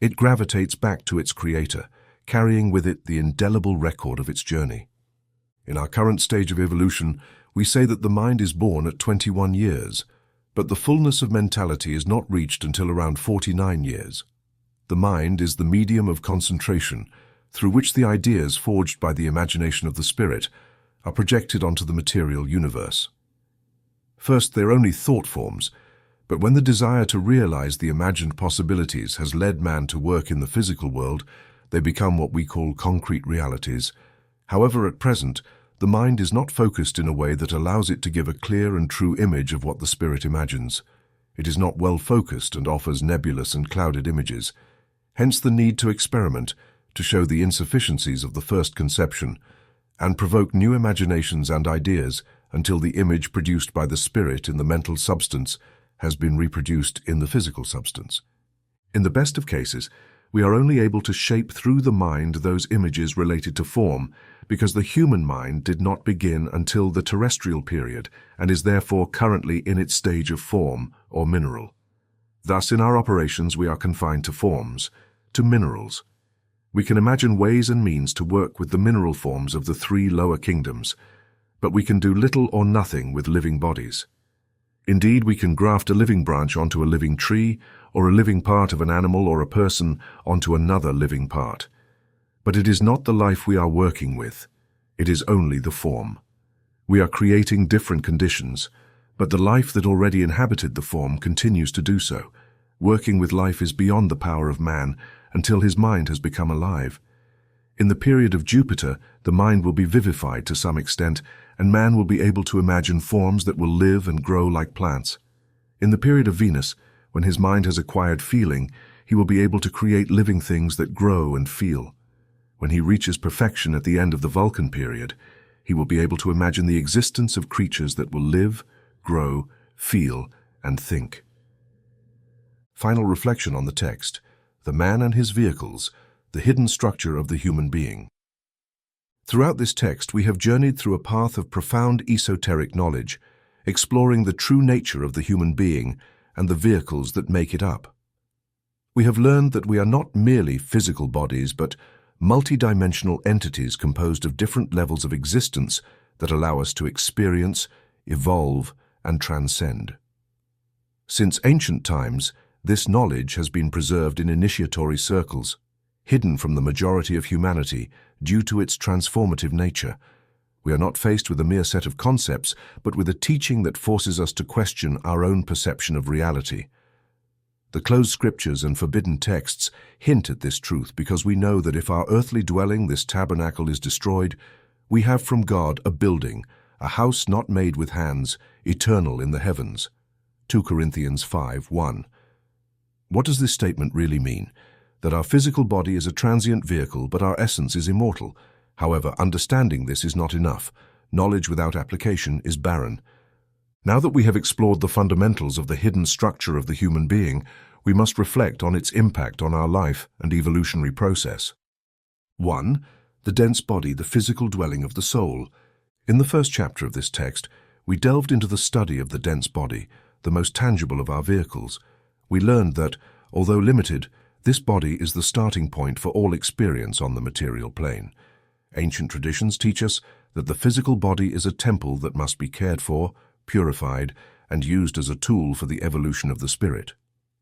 it gravitates back to its creator, carrying with it the indelible record of its journey. In our current stage of evolution, we say that the mind is born at 21 years, but the fullness of mentality is not reached until around 49 years. The mind is the medium of concentration, through which the ideas forged by the imagination of the spirit are projected onto the material universe. First, they're only thought forms, but when the desire to realize the imagined possibilities has led man to work in the physical world, they become what we call concrete realities. However, at present, the mind is not focused in a way that allows it to give a clear and true image of what the spirit imagines. It is not well focused and offers nebulous and clouded images. Hence the need to experiment, to show the insufficiencies of the first conception, and provoke new imaginations and ideas until the image produced by the spirit in the mental substance has been reproduced in the physical substance. In the best of cases, we are only able to shape through the mind those images related to form, because the human mind did not begin until the terrestrial period and is therefore currently in its stage of form or mineral. Thus, in our operations, we are confined to forms, to minerals. We can imagine ways and means to work with the mineral forms of the three lower kingdoms, but we can do little or nothing with living bodies. Indeed, we can graft a living branch onto a living tree, or a living part of an animal or a person onto another living part. But it is not the life we are working with. It is only the form. We are creating different conditions, but the life that already inhabited the form continues to do so. Working with life is beyond the power of man until his mind has become alive. In the period of Jupiter, the mind will be vivified to some extent, and man will be able to imagine forms that will live and grow like plants. In the period of Venus, when his mind has acquired feeling, he will be able to create living things that grow and feel. When he reaches perfection at the end of the Vulcan period, he will be able to imagine the existence of creatures that will live, grow, feel, and think. Final reflection on the text: the man and his vehicles, the hidden structure of the human being. Throughout this text, we have journeyed through a path of profound esoteric knowledge, exploring the true nature of the human being and the vehicles that make it up. We have learned that we are not merely physical bodies, but multidimensional entities composed of different levels of existence that allow us to experience, evolve, and transcend. Since ancient times, this knowledge has been preserved in initiatory circles, hidden from the majority of humanity due to its transformative nature. We are not faced with a mere set of concepts, but with a teaching that forces us to question our own perception of reality. The closed scriptures and forbidden texts hint at this truth because we know that if our earthly dwelling, this tabernacle, is destroyed, we have from God a building, a house not made with hands, eternal in the heavens. 2 Corinthians 5:1. What does this statement really mean? That our physical body is a transient vehicle, but our essence is immortal. However, understanding this is not enough. Knowledge without application is barren. Now that we have explored the fundamentals of the hidden structure of the human being, we must reflect on its impact on our life and evolutionary process. 1. The dense body, the physical dwelling of the soul. In the first chapter of this text, we delved into the study of the dense body, the most tangible of our vehicles. We learned that, although limited, this body is the starting point for all experience on the material plane. Ancient traditions teach us that the physical body is a temple that must be cared for, purified, and used as a tool for the evolution of the spirit.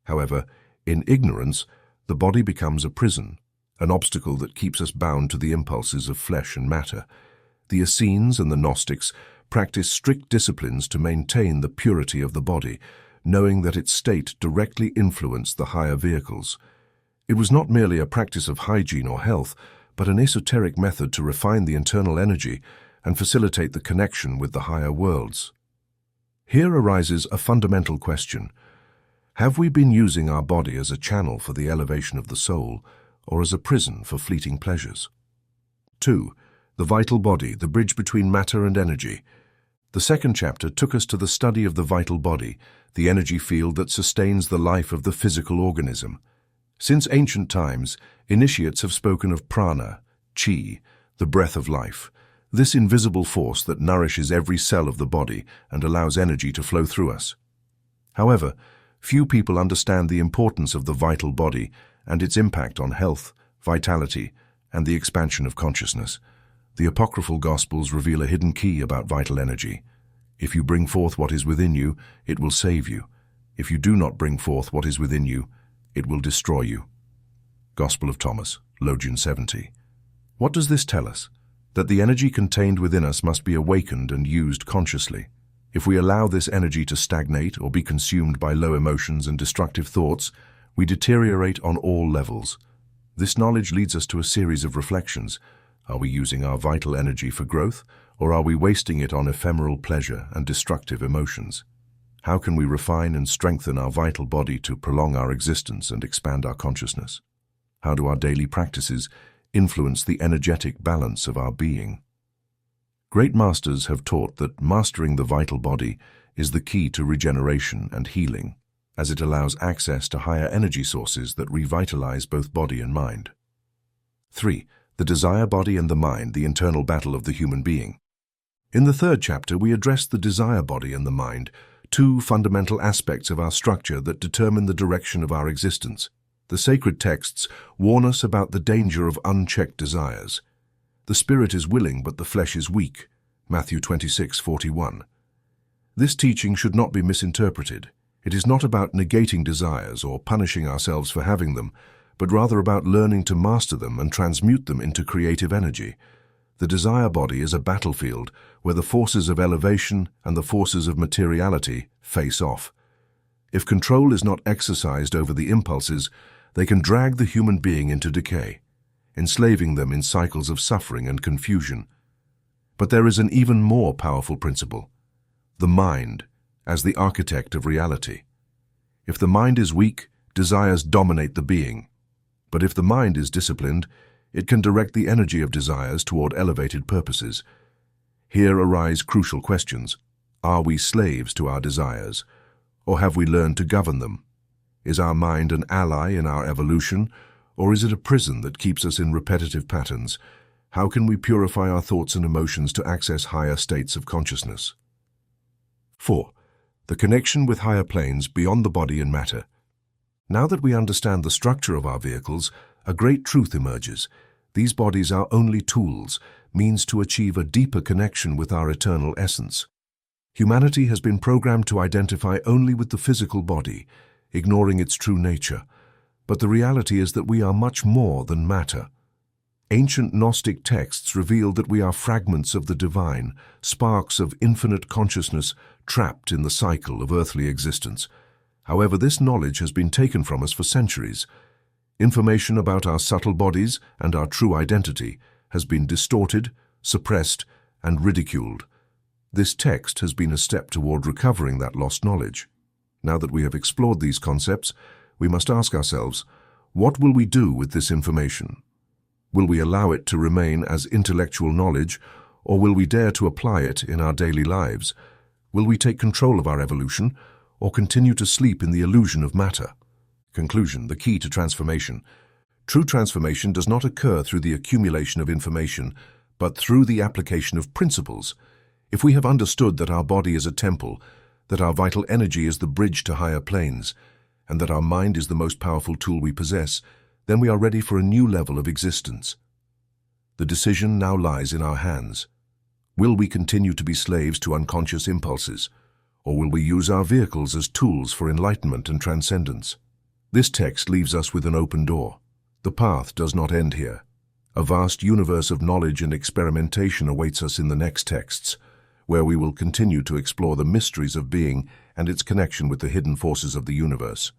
However, in ignorance, the body becomes a prison, an obstacle that keeps us bound to the impulses of flesh and matter. The Essenes and the Gnostics practiced strict disciplines to maintain the purity of the body, knowing that its state directly influenced the higher vehicles. It was not merely a practice of hygiene or health, but an esoteric method to refine the internal energy and facilitate the connection with the higher worlds. Here arises a fundamental question. Have we been using our body as a channel for the elevation of the soul, or as a prison for fleeting pleasures? 2. The vital body, the bridge between matter and energy. The second chapter took us to the study of the vital body, the energy field that sustains the life of the physical organism. Since ancient times, initiates have spoken of prana, chi, the breath of life, this invisible force that nourishes every cell of the body and allows energy to flow through us. However, few people understand the importance of the vital body and its impact on health, vitality, and the expansion of consciousness. The apocryphal Gospels reveal a hidden key about vital energy. If you bring forth what is within you, it will save you. If you do not bring forth what is within you, it will destroy you. Gospel of Thomas, Logian 70. What does this tell us? That the energy contained within us must be awakened and used consciously. If we allow this energy to stagnate or be consumed by low emotions and destructive thoughts, we deteriorate on all levels. This knowledge leads us to a series of reflections. Are we using our vital energy for growth, or are we wasting it on ephemeral pleasure and destructive emotions? How can we refine and strengthen our vital body to prolong our existence and expand our consciousness? How do our daily practices influence the energetic balance of our being? Great masters have taught that mastering the vital body is the key to regeneration and healing, as it allows access to higher energy sources that revitalize both body and mind. 3. The desire body and the mind, the internal battle of the human being. In the third chapter, we address the desire body and the mind, two fundamental aspects of our structure that determine the direction of our existence. The sacred texts warn us about the danger of unchecked desires. The spirit is willing, but the flesh is weak. Matthew 26:41. This teaching should not be misinterpreted. It is not about negating desires or punishing ourselves for having them, but rather about learning to master them and transmute them into creative energy. The desire body is a battlefield where the forces of elevation and the forces of materiality face off. If control is not exercised over the impulses, they can drag the human being into decay, enslaving them in cycles of suffering and confusion. But there is an even more powerful principle: the mind as the architect of reality. If the mind is weak, desires dominate the being. But if the mind is disciplined, it can direct the energy of desires toward elevated purposes. Here arise crucial questions. Are we slaves to our desires, or have we learned to govern them? Is our mind an ally in our evolution, or is it a prison that keeps us in repetitive patterns? How can we purify our thoughts and emotions to access higher states of consciousness? 4. The connection with higher planes beyond the body and matter. Now that we understand the structure of our vehicles, a great truth emerges. These bodies are only tools, means to achieve a deeper connection with our eternal essence. Humanity has been programmed to identify only with the physical body, ignoring its true nature. But the reality is that we are much more than matter. Ancient Gnostic texts reveal that we are fragments of the divine, sparks of infinite consciousness trapped in the cycle of earthly existence. However, this knowledge has been taken from us for centuries. Information about our subtle bodies and our true identity has been distorted, suppressed, and ridiculed. This text has been a step toward recovering that lost knowledge. Now that we have explored these concepts, we must ask ourselves, what will we do with this information? Will we allow it to remain as intellectual knowledge, or will we dare to apply it in our daily lives? Will we take control of our evolution, or continue to sleep in the illusion of matter? Conclusion: the key to transformation. True transformation does not occur through the accumulation of information, but through the application of principles. If we have understood that our body is a temple, that our vital energy is the bridge to higher planes, and that our mind is the most powerful tool we possess, then we are ready for a new level of existence. The decision now lies in our hands. Will we continue to be slaves to unconscious impulses, or will we use our vehicles as tools for enlightenment and transcendence? This text leaves us with an open door. The path does not end here. A vast universe of knowledge and experimentation awaits us in the next texts, where we will continue to explore the mysteries of being and its connection with the hidden forces of the universe.